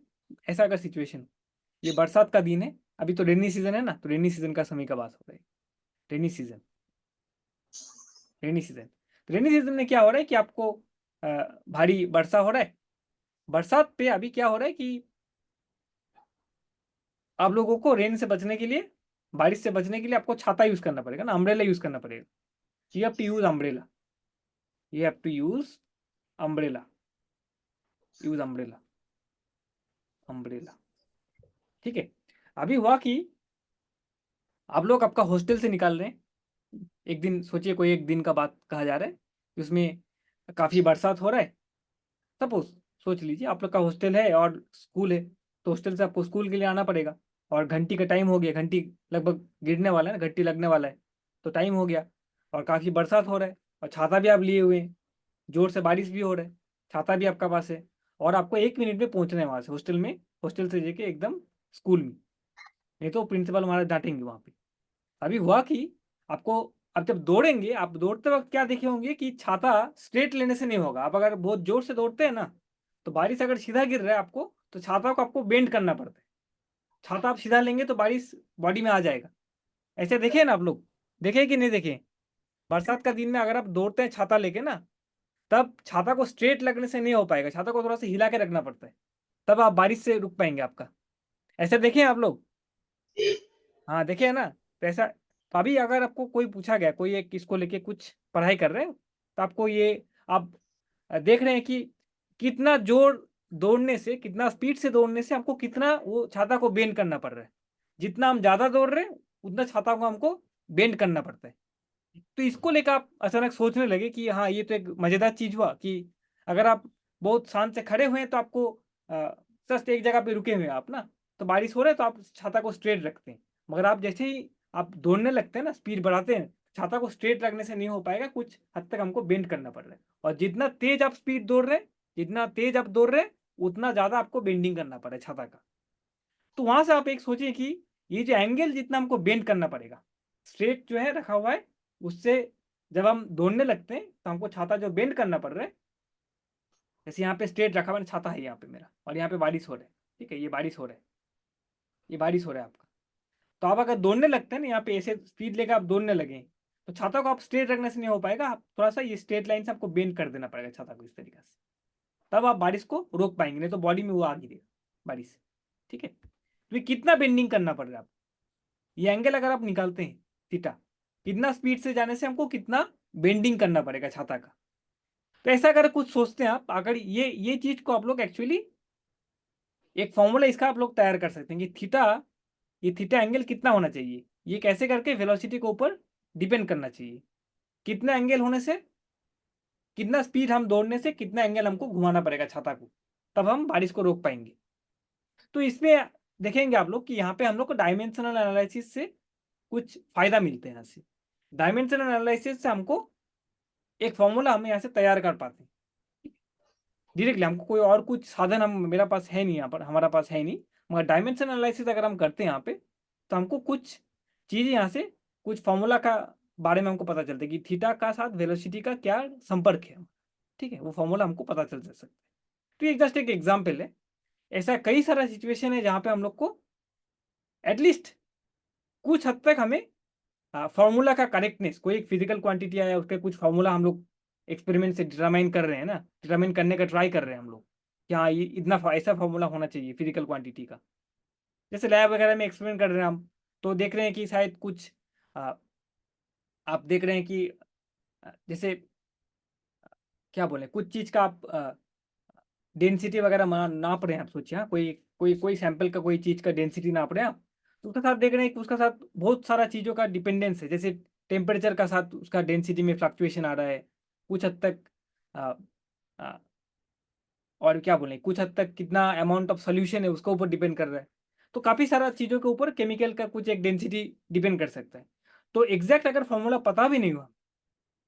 ऐसा अगर सिचुएशन, ये बरसात का दिन है, अभी तो रेनी सीजन है ना, तो रेनी सीजन का समय का बात हो रहा है, रेनी सीजन, रेनी सीजन। तो रेनी सीजन में क्या हो रहा है कि आपको भारी वर्षा हो रहा है, बरसात पे अभी क्या हो रहा है कि आप लोगों को रेन से बचने के लिए, बारिश से बचने के लिए आपको छाता यूज करना पड़ेगा ना, अम्ब्रेला यूज करना पड़ेगा, you have to use umbrella, you have to use umbrella, use umbrella, umbrella, ठीक है। अभी हुआ कि आप लोग आपका हॉस्टल से निकाल रहे हैं, एक दिन सोचिए, कोई एक दिन का बात कहा जा रहा है कि उसमें काफी बरसात हो रहा है, सपोज सोच लीजिए आप लोग का हॉस्टल है और स्कूल है, तो हॉस्टल से आपको स्कूल के लिए आना पड़ेगा, और घंटी का टाइम हो गया, घंटी लगभग गिरने वाला है ना, घंटी लगने वाला है, तो टाइम हो गया, और काफ़ी बरसात हो रहा है, और छाता भी आप लिए हुए हैं, जोर से बारिश भी हो रहा है, छाता भी आपका पास है, और आपको 1 मिनट में पहुंचना है वहाँ से हॉस्टल में, हॉस्टल से लेके एकदम स्कूल में, नहीं तो प्रिंसिपल हमारा डांटेंगे वहाँ पे। अभी हुआ कि आपको, अब जब दौड़ेंगे, आप दौड़ते वक्त क्या देखे होंगे कि छाता स्ट्रेट लेने से नहीं होगा, आप अगर बहुत जोर से दौड़ते हैं ना, तो बारिश अगर सीधा गिर रहा है आपको, तो छाता को आपको बेंड करना पड़ता है, छाता आप सीधा लेंगे तो बारिश बॉडी में आ जाएगा। ऐसे देखे ना आप लोग, देखे कि नहीं देखे, बरसात का दिन में अगर आप दौड़ते हैं छाता लेके ना, तब छाता को स्ट्रेट लगने से नहीं हो पाएगा, छाता को थोड़ा सा हिला के रखना पड़ता है, तब आप बारिश से रुक पाएंगे आपका। ऐसे देखे आप लोग, हाँ देखे है ना। तो ऐसा, तो अभी अगर आपको कोई पूछा गया, कोई एक इसको लेके कुछ पढ़ाई कर रहे हैं, तो आपको ये, आप देख रहे हैं कि कितना जोर दौड़ने से, कितना स्पीड से दौड़ने से आपको कितना वो छाता को बेंड करना पड़ रहा है, जितना हम ज्यादा दौड़ रहे हैं उतना छाता को हमको बेंड करना पड़ता है। तो इसको लेकर आप अचानक सोचने लगे कि हाँ, ये तो एक मजेदार चीज हुआ कि अगर आप बहुत शांत से खड़े हुए हैं, तो आपको जस्ट एक जगह पे रुके हुए हैं आप ना, तो बारिश हो रहा है तो आप छाता को स्ट्रेट रखते हैं, मगर आप जैसे ही आप दौड़ने लगते हैं ना, स्पीड बढ़ाते हैं, छाता को स्ट्रेट रखने से नहीं हो पाएगा, कुछ हद तक हमको बेंड करना पड़ रहा है, और जितना तेज आप स्पीड दौड़ रहे हैं, जितना तेज आप दौड़ रहे हैं, उतना ज्यादा आपको बेंडिंग करना पड़ रहा है छाता का। तो वहां से आप एक सोचिए कि ये जो एंगल जितना हमको बेंड करना पड़ेगा, स्ट्रेट जो है रखा हुआ है, उससे जब हम दौड़ने लगते हैं तो हमको छाता जो बेंड करना पड़ रहा है, जैसे यहाँ पे स्ट्रेट रखा हुआ है, छाता है यहाँ पे मेरा, और यहाँ पे बारिश हो रहा है, ठीक है, ये बारिश हो रहा है, ये बारिश हो रहा है आपका। तो आप अगर दौड़ने लगते हैं ना, यहाँ पे ऐसे स्पीड लेकर आप दौड़ने लगे, तो छाता को आप स्ट्रेट रखने से नहीं हो पाएगा, आप थोड़ा सा ये स्ट्रेट लाइन से आपको बेंड कर देना पड़ेगा छाता को इस तरीके से, तब आप बारिश को रोक पाएंगे, नहीं तो बॉडी में वो आ गिरेगा बारिश, ठीक है। तो ये कितना बेंडिंग करना पड़ रहा है, ये एंगल अगर आप निकालते हैं थीटा, कितना स्पीड से जाने से हमको कितना बेंडिंग करना पड़ेगा छाता का। तो ऐसा अगर कुछ सोचते हैं आप, अगर ये चीज को आप लोग एक्चुअली एक फॉर्मूला इसका आप लोग तैयार कर सकते हैं कि थीटा, ये थीटा एंगल कितना होना चाहिए, ये कैसे करके वेलोसिटी के ऊपर डिपेंड करना चाहिए, कितना एंगल होने से, कितना स्पीड हम दौड़ने से कितना एंगल हमको घुमाना पड़ेगा छाता को, तब हम बारिश को रोक पाएंगे। तो इसमें देखेंगे आप लोग कि यहाँ पे हम लोग को डायमेंशनल एनालिसिस से कुछ फायदा मिलते हैं। यहाँ से डायमेंशनल एनालिसिस से हमको एक फॉर्मूला हम यहाँ से तैयार कर पाते हैं डायरेक्टली, हमको कोई और कुछ साधन हम मेरा पास है नहीं, यहाँ पर हमारा पास है नहीं, मगर डायमेंशन एनालिसिस अगर हम करते हैं यहाँ पे, तो हमको कुछ चीज़ें यहाँ से, कुछ फॉर्मूला का बारे में हमको पता चलता है कि थीटा का साथ वेलोसिटी का क्या संपर्क है, ठीक है, वो फॉर्मूला हमको पता चल सकता है। तो ये जस्ट एक एग्जाम्पल है, ऐसा कई सारा सिचुएशन है जहाँ पे हम लोग को एटलीस्ट कुछ हद तक हमें फॉर्मूला का करेक्टनेस, कोई एक फिजिकल क्वांटिटी आया उसके कुछ फॉर्मूला हम लोग एक्सपेरिमेंट से डिटरमाइन कर रहे हैं ना, डिटरमाइन करने का ट्राई कर रहे हैं हम लोग कि हाँ ये इतना ऐसा फॉर्मूला होना चाहिए फिजिकल क्वांटिटी का। जैसे लैब वगैरह में एक्सपेरिमेंट कर रहे हैं हम, तो देख रहे हैं कि शायद कुछ आ, आप देख रहे हैं कि जैसे क्या बोले, कुछ चीज़ का आप डेंसिटी वगैरह नाप रहे हैं, आप सोचिए हाँ, कोई कोई कोई सैंपल का कोई चीज़ का डेंसिटी नाप रहे हैं आप, तो उसके साथ देख रहे हैं कि उसका साथ बहुत सारा चीज़ों का डिपेंडेंस है, जैसे टेम्परेचर का साथ उसका डेंसिटी में फ्लक्चुएशन आ रहा है कुछ हद तक, आ, आ, और क्या बोले, कुछ हद तक कितना अमाउंट ऑफ सोल्यूशन है उसके ऊपर डिपेंड कर रहा है। तो काफ़ी सारा चीज़ों के ऊपर केमिकल का कुछ एक डेंसिटी डिपेंड कर सकता है। तो एग्जैक्ट अगर फॉर्मूला पता भी नहीं हुआ,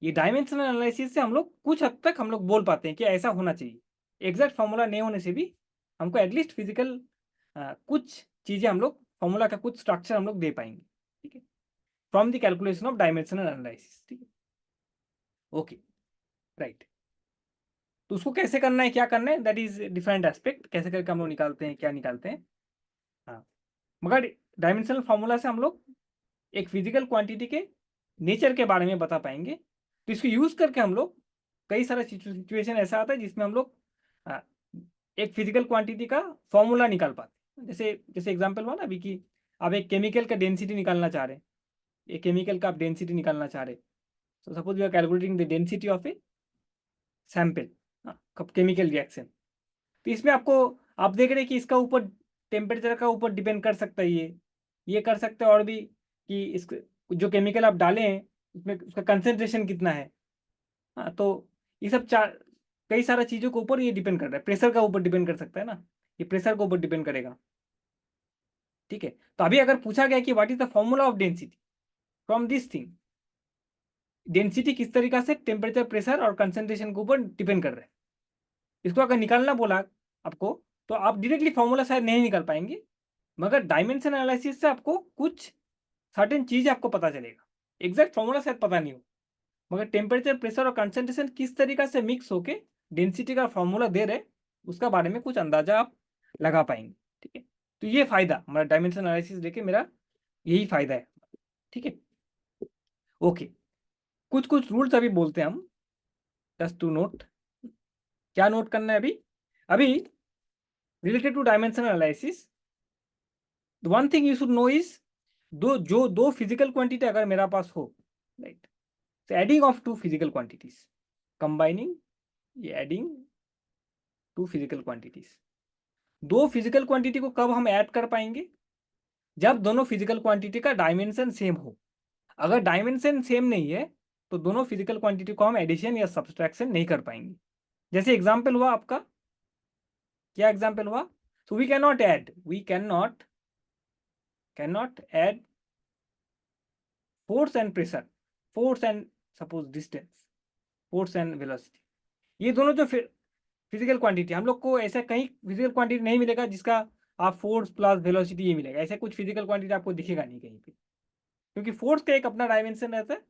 ये डायमेंशनल एनालिसिस से हम लोग कुछ हद तक हम लोग बोल पाते हैं कि ऐसा होना चाहिए। एग्जैक्ट फॉर्मूला नहीं होने से भी हमको एटलीस्ट फिजिकल कुछ चीज़ें हम लोग फॉर्मूला का कुछ स्ट्रक्चर हम लोग दे पाएंगे, ठीक है, from the calculation of dimensional analysis, ठीक है। Okay, right. तो उसको कैसे करना है, क्या करना है, दैट इज डिफरेंट एस्पेक्ट, कैसे करके हम लोग निकालते हैं, क्या निकालते हैं। हाँ, मगर डायमेंशनल फार्मूला से हम लोग एक फिजिकल क्वांटिटी के नेचर के बारे में बता पाएंगे। तो इसको यूज करके हम लोग कई सारा सिचुएशन ऐसा आता है जिसमें हम लोग आ, एक फिजिकल क्वांटिटी का फॉर्मूला निकाल पाते हैं। जैसे जैसे एग्जांपल हुआ ना अभी कि आप एक केमिकल का डेंसिटी निकालना चाह रहे हैं, एक केमिकल का आप डेंसिटी निकालना चाह रहे हैं, तो suppose you are calculating the density of a sample chemical reaction. तो इसमें आपको, आप देख रहे हैं कि इसका ऊपर टेम्परेचर का ऊपर डिपेंड कर सकता है, ये कर सकते हैं और भी कि इस जो केमिकल आप डाले हैं उसमें उसका कंसेंट्रेशन कितना है। हाँ, तो ये सब चार कई सारा चीज़ों के ऊपर ये डिपेंड कर रहा है, प्रेशर का ऊपर डिपेंड कर सकता है ना, ये प्रेशर के ऊपर डिपेंड करेगा, ठीक है। तो अभी अगर पूछा गया कि what is the formula of density from this thing, density किस तरीका से टेम्परेचर, प्रेशर और कंसेंट्रेशन के ऊपर डिपेंड कर रहा है, इसको अगर निकालना बोला आपको, तो आप डायरेक्टली फॉर्मूला शायद नहीं निकाल पाएंगे, मगर डायमेंशन एनालिसिस से आपको कुछ सर्टेन चीज़ आपको पता चलेगा। एग्जैक्ट फॉर्मूला शायद पता नहीं हो, मगर टेम्परेचर, प्रेशर और कंसंट्रेशन किस तरीका से मिक्स होके डेंसिटी का फॉर्मूला दे रहे, उसका बारे में कुछ अंदाजा आप लगा पाएंगे, ठीक है। तो ये फायदा हमारा डायमेंशन एनालिसिस देके मेरा यही फायदा है, ठीक है। ओके, कुछ कुछ रूल्स अभी बोलते हैं हम, जस्ट टू नोट। क्या नोट करना है अभी, अभी related to dimension analysis, one thing you should know is, दो फिजिकल क्वांटिटी अगर मेरा पास हो, right, so adding of two physical quantities, combining, adding two physical quantities, दो फिजिकल क्वांटिटी को कब हम ऐड कर पाएंगे, जब दोनों फिजिकल क्वांटिटी का डायमेंशन सेम हो। अगर डायमेंशन सेम नहीं है तो दोनों फिजिकल क्वांटिटी को हम एडिशन या सब्सट्रैक्शन नहीं कर पाएंगे। जैसे एग्जांपल हुआ आपका, क्या एग्जांपल हुआ, so we can not add force and pressure, force and suppose distance, force and velocity, ये दोनों जो फिजिकल क्वांटिटी, हम लोग को ऐसा कहीं फिजिकल क्वांटिटी नहीं मिलेगा जिसका आप फोर्स प्लस वेलोसिटी ये मिलेगा, ऐसा कुछ फिजिकल क्वांटिटी आपको दिखेगा नहीं कहीं पे, क्योंकि फोर्स का एक अपना डायमेंशन रहता है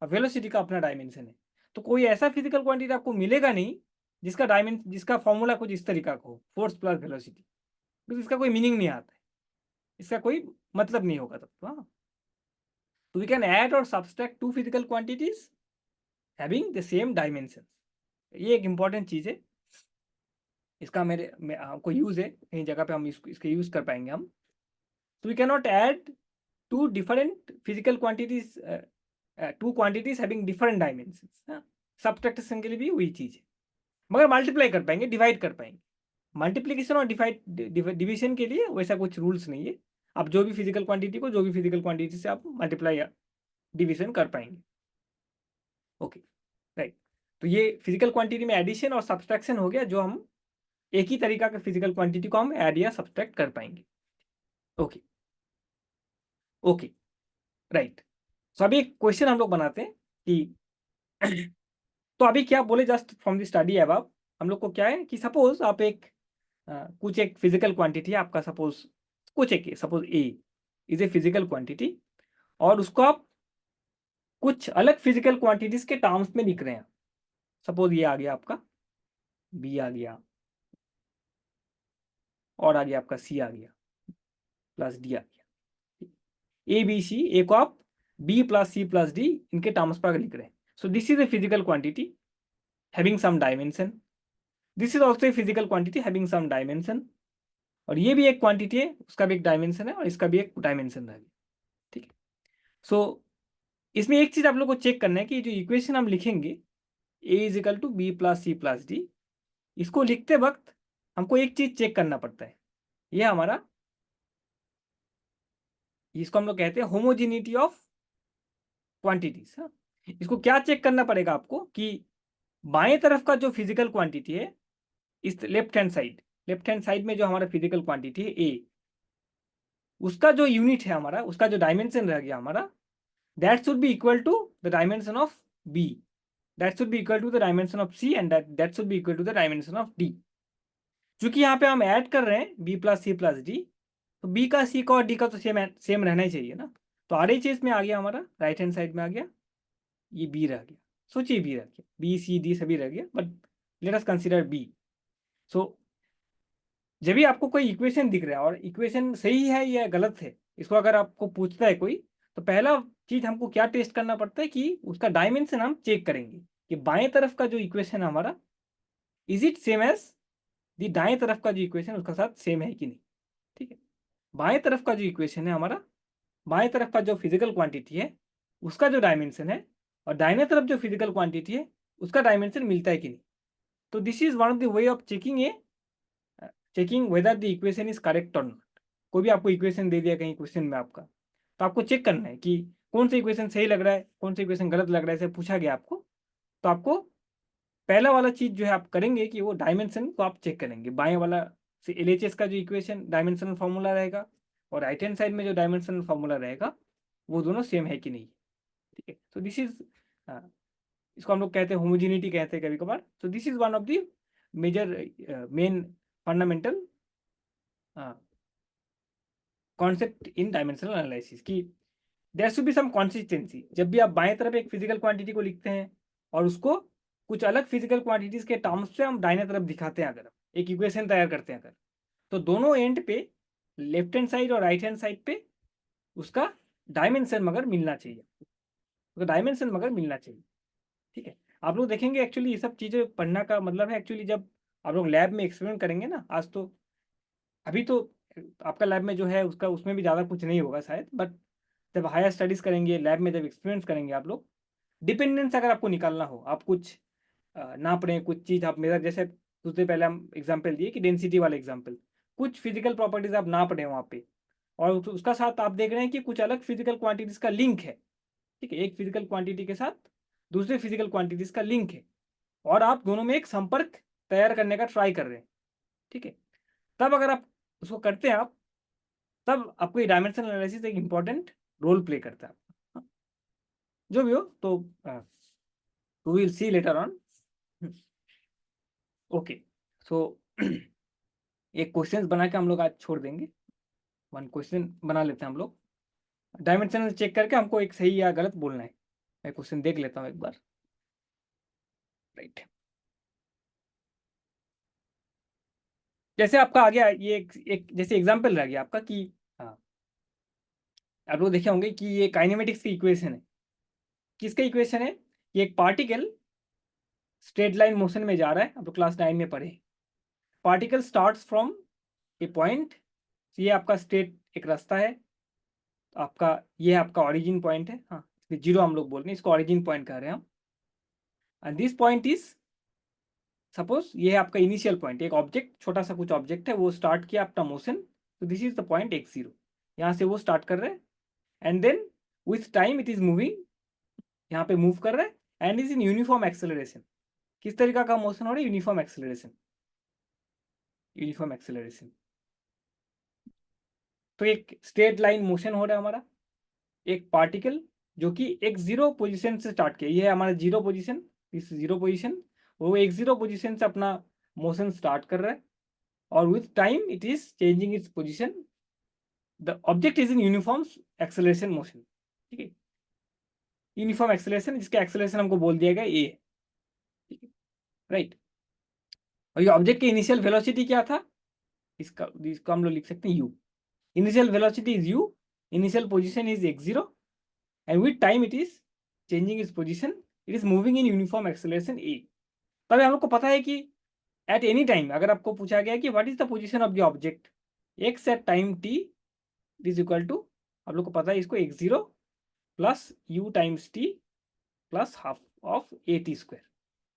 और वेलोसिटी का अपना डायमेंशन है। तो कोई ऐसा फिजिकल क्वांटिटी आपको मिलेगा नहीं जिसका फॉर्मूला कुछ इस तरीका का हो, फोर्स प्लस वेलोसिटी, क्योंकि इसका कोई मीनिंग नहीं आता है, इसका कोई मतलब नहीं होगा तब तो। हाँ, तो वी कैन ऐड और subtract two physical quantities having the same dimension, ये एक इंपॉर्टेंट चीज है। इसका हमको यूज है, कहीं जगह पे हम इसके यूज कर पाएंगे हम। तो we can not add two different physical quantities, two quantities having different dimensions. Subtraction के लिए भी वही चीज है, मगर मल्टीप्लाई कर पाएंगे, डिवाइड कर पाएंगे। मल्टीप्लीकेशन और डिविजन के लिए वैसा कुछ रूल्स नहीं है। आप जो भी फिजिकल क्वांटिटी को जो भी फिजिकल क्वांटिटी से आप मल्टीप्लाई या डिविजन कर पाएंगे। Okay, right. तो ये फिजिकल क्वांटिटी में एडिशन और सब्सट्रैक्शन हो गया, जो हम एक ही तरीका के फिजिकल क्वांटिटी को हम ऐड या सब्सट्रैक्ट कर पाएंगे। Okay okay, right. तो अभी एक क्वेश्चन हम लोग बनाते हैं कि तो अभी क्या बोले, just from the study above हम लोग को क्या है कि सपोज आप कुछ एक फिजिकल क्वांटिटी है आपका, suppose A is a physical quantity, और उसको आप कुछ अलग फिजिकल क्वांटिटीज के टर्म्स में लिख रहे हैं। सपोज ये आ गया आपका बी, आ गया और आ गया आपका सी, आ गया प्लस डी, आ गया ए बी सी। ए को आप B plus C plus D इनके टर्म्स पर लिख रहे हैं। So this is a physical quantity having some dimension. This is also a physical quantity having some dimension. और ये भी एक क्वांटिटी है, उसका भी एक डायमेंशन है और इसका भी एक डायमेंशन है। ठीक है। सो इसमें एक चीज आप लोग को चेक करना है कि जो इक्वेशन हम लिखेंगे A is equal to B plus C plus D, इसको लिखते वक्त हमको एक चीज चेक करना पड़ता है। ये हमारा, इसको हम लोग कहते हैं होमोजेनिटी ऑफ क्वांटिटीज। इसको क्या चेक करना पड़ेगा आपको कि बाएं तरफ का जो फिजिकल क्वांटिटी है, इस लेफ्ट हैंड साइड में जो हमारा फिजिकल क्वांटिटी है ए, उसका जो यूनिट है हमारा, उसका जो डायमेंशन रह गया हमारा, that should be equal to the dimension of B, that should be equal to the dimension of C, and that should be equal to the dimension of D. चूंकि यहाँ पे हम ऐड कर रहे हैं B plus C plus D, तो B का, C का और डी का तो सेम रहना ही चाहिए ना। तो आर एच एस में आ गया हमारा, राइट हैंड साइड में आ गया, ये बी रह गया। सोचिए बी रह गया, बी सी डी सभी रह गया, but let us consider B. So जब भी आपको कोई इक्वेशन दिख रहा है और इक्वेशन सही है या गलत है, इसको अगर आपको पूछता है कोई, तो पहला चीज हमको क्या टेस्ट करना पड़ता है कि उसका डायमेंशन हम चेक करेंगे कि बाएं तरफ का जो इक्वेशन है हमारा, is it same as the दाएं तरफ का जो इक्वेशन उसका साथ सेम है कि नहीं। ठीक है। बाएं तरफ का जो इक्वेशन है हमारा, बाएं तरफ का जो फिजिकल क्वांटिटी है उसका जो डायमेंशन है, और दाहिने तरफ जो फिजिकल क्वांटिटी है उसका डायमेंशन मिलता है कि नहीं। तो this is one of the way of checking whether the equation is correct और नॉट। कोई भी आपको इक्वेशन दे दिया कहीं क्वेश्चन में आपका, तो आपको चेक करना है कि कौन सा इक्वेशन सही लग रहा है, कौन सा इक्वेशन गलत लग रहा है, ऐसे पूछा गया आपको। तो आपको पहला वाला चीज जो है आप करेंगे कि वो डायमेंशन को आप चेक करेंगे। बाएं वाला से एलएचएस का जो इक्वेशन डायमेंशनल फॉर्मूला रहेगा, और राइट हैंड साइड में जो डायमेंशनल फॉर्मूला रहेगा, वो दोनों सेम है कि नहीं। ठीक है। तो दिस इज, इसको हम लोग कहते हैं होमोजेनिटी कहते हैं कभी कभार। So this is one of the major main fundamental concept in dimensional analysis की there should be some consistency. जब भी आप बाएं तरफ एक फिजिकल क्वांटिटी को लिखते हैं और उसको कुछ अलग फिजिकल क्वांटिटीज के टर्म्स से हम दाहिने तरफ दिखाते हैं, अगर एक इक्वेशन तैयार करते हैं अगर, तो दोनों एंड पे, लेफ्ट हैंड साइड और राइट हैंड साइड पे, उसका डायमेंशन मगर मिलना चाहिए, उसका डायमेंशन मगर मिलना चाहिए। ठीक है। आप लोग देखेंगे एक्चुअली ये सब चीज़ें पढ़ना का मतलब है एक्चुअली जब आप लोग लैब में एक्सपेरिमेंट करेंगे ना, आज तो अभी तो आपका लैब में जो है उसका उसमें भी ज़्यादा कुछ नहीं होगा शायद, बट जब हायर स्टडीज़ करेंगे लैब में, जब एक्सपेरिमेंट्स करेंगे आप लोग, डिपेंडेंस अगर आपको निकालना हो, आप कुछ नाप रहे हैं कुछ चीज़, आप मेरा जैसे कुछ देर पहले हम एग्जाम्पल दिए कि डेंसिटी वाला एग्जाम्पल, कुछ फिजिकल प्रॉपर्टीज आप नाप रहे हैं वहाँ पे, और उसका साथ आप देख रहे हैं कि कुछ अलग फिजिकल क्वांटिटीज का लिंक है। ठीक है। एक फिजिकल क्वांटिटी के साथ दूसरे फिजिकल क्वांटिटीज का लिंक है, और आप दोनों में एक संपर्क तैयार करने का ट्राई कर रहे हैं। ठीक है। तब अगर आप उसको करते हैं आप, तब आपको ये डायमेंशनल एनालिसिस एक इंपॉर्टेंट रोल प्ले करता है। हाँ, जो भी हो, तो we will see later on. Okay. So एक क्वेश्चन बना के हम लोग आज छोड़ देंगे, वन क्वेश्चन बना लेते हैं हम लोग, डायमेंशनल चेक करके हमको एक सही या गलत बोलना है। मैं क्वेश्चन देख लेता हूँ एक बार। राइट। जैसे आपका आ गया ये एक जैसे एग्जांपल रह गया आपका कि हाँ, आप लोग देखे होंगे कि ये काइनेमेटिक्स की इक्वेशन है। किसका इक्वेशन है? ये एक पार्टिकल स्ट्रेट लाइन मोशन में जा रहा है, आप लोग क्लास 9 में पढ़े। Particle starts from A point, ये आपका स्टेट एक रास्ता है आपका, ये आपका ऑरिजिन पॉइंट है, हाँ जीरो हम लोग बोल रहे हैं, इसको ऑरिजिन पॉइंट कह रहे हैं हम। And this point is, suppose ये है आपका इनिशियल पॉइंट, एक ऑब्जेक्ट, छोटा सा कुछ ऑब्जेक्ट है, वो स्टार्ट किया अपना मोशन, तो this is the point x0, यहाँ से वो स्टार्ट कर रहे हैं, and then with time it is moving, यहाँ पे मूव कर रहा है, and is in uniform acceleration. किस तरीका का मोशन हो रहा है? Uniform acceleration, uniform acceleration. तो एक स्ट्रेट लाइन मोशन हो रहा है हमारा, एक पार्टिकल जो कि x0 पोजीशन से स्टार्ट किया, ये है हमारा जीरो पोजीशन, इस जीरो पोजीशन, वो x0 पोजीशन से अपना मोशन स्टार्ट कर रहा है, और with time it is changing its position, the object is in uniform acceleration motion, ठीक है, यूनिफॉर्म एक्सेलरेशन, जिसका एक्सेलरेशन हमको बोल दिया गया ए, ठीक है, राइट। और ये ऑब्जेक्ट की इनिशियल वेलोसिटी क्या था, इसका हम लोग लिख सकते हैं u, initial velocity is u, initial position is x0, and with time it is changing its position, it is moving in uniform acceleration a। तब हम लोग को पता है कि at any time अगर आपको पूछा गया कि what is the position of the object x at time t, it is equal to, आप लोग को पता है इसको x0 plus u times t plus half of A T square,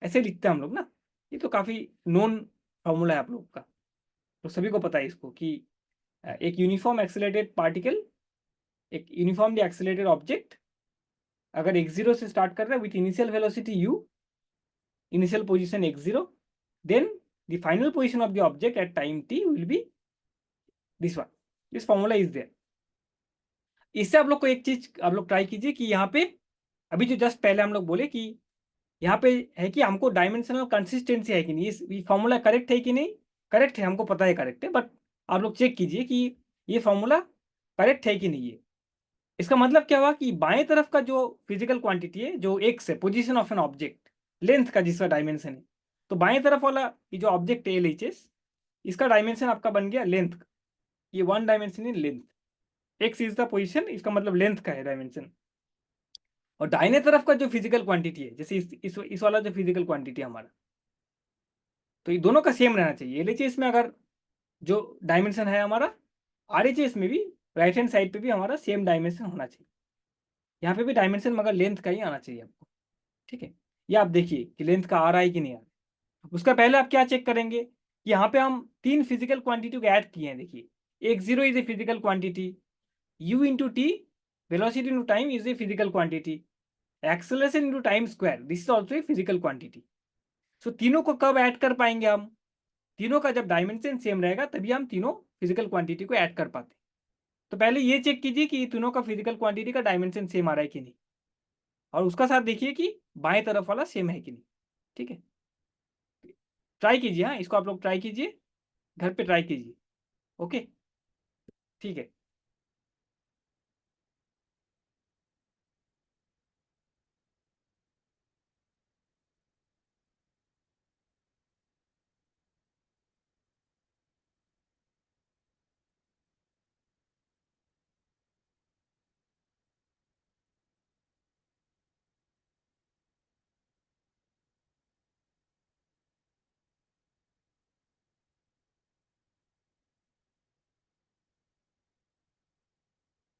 ऐसे लिखते हैं हम लोग ना। ये तो काफ़ी नोन फॉर्मूला है आप लोग का, तो सभी को पता है इसको कि एक यूनिफॉर्म एक्सेलरेटेड पार्टिकल, एक यूनिफॉर्मली एक्सेलरेटेड ऑब्जेक्ट अगर x0 से स्टार्ट कर रहा है with initial velocity u, initial position x0, then the final position of the object at time t will be this one, this formula is there. इससे आप लोग को एक चीज आप लोग ट्राई कीजिए कि यहाँ पे अभी जो जस्ट पहले हम लोग बोले कि यहाँ पे है कि हमको डायमेंशनल कंसिस्टेंसी है कि नहीं, ये फॉर्मूला करेक्ट है कि नहीं, करेक्ट है, हमको पता है करेक्ट है, बट आप लोग चेक कीजिए कि ये फॉर्मूला करेक्ट है कि नहीं है। इसका मतलब क्या हुआ कि बाएं तरफ का जो फिजिकल क्वांटिटी है, जो एक्स है, position of an object, length का जिसका डायमेंशन है, तो बाएं तरफ वाला ये जो ऑब्जेक्ट है LHS, इसका डायमेंशन आपका बन गया लेंथ, ये one dimension in length, x is the position, इसका मतलब लेंथ का है डायमेंशन। और दाहिने तरफ का जो फिजिकल क्वांटिटी है, जैसे इस वाला जो फिजिकल क्वांटिटी है हमारा, तो ये दोनों का सेम रहना चाहिए। LHS में अगर जो डायमेंशन है हमारा, RHS में भी राइट हैंड साइड पे भी हमारा सेम डायमेंशन होना चाहिए, यहाँ पे भी डायमेंशन मगर लेंथ का ही आना चाहिए आपको, ठीक है। ये आप देखिए कि लेंथ का आ रहा है कि नहीं आ रहा है। उसका पहले आप क्या चेक करेंगे कि यहाँ पे हम तीन फिजिकल क्वांटिटी को ऐड किए हैं, देखिए x0 is a physical quantity, u into T velocity into time is a physical quantity, acceleration into time square this is also a physical quantity. So तीनों को कब ऐड कर पाएंगे हम? तीनों का जब डायमेंशन सेम रहेगा तभी हम तीनों फिजिकल क्वांटिटी को ऐड कर पाते हैं। तो पहले ये चेक कीजिए कि तीनों का फिजिकल क्वांटिटी का डायमेंशन सेम आ रहा है कि नहीं, और उसका साथ देखिए कि बाएं तरफ वाला सेम है कि नहीं, ठीक है। ट्राई कीजिए, हाँ इसको आप लोग ट्राई कीजिए, घर पे ट्राई कीजिए, ओके, ठीक है।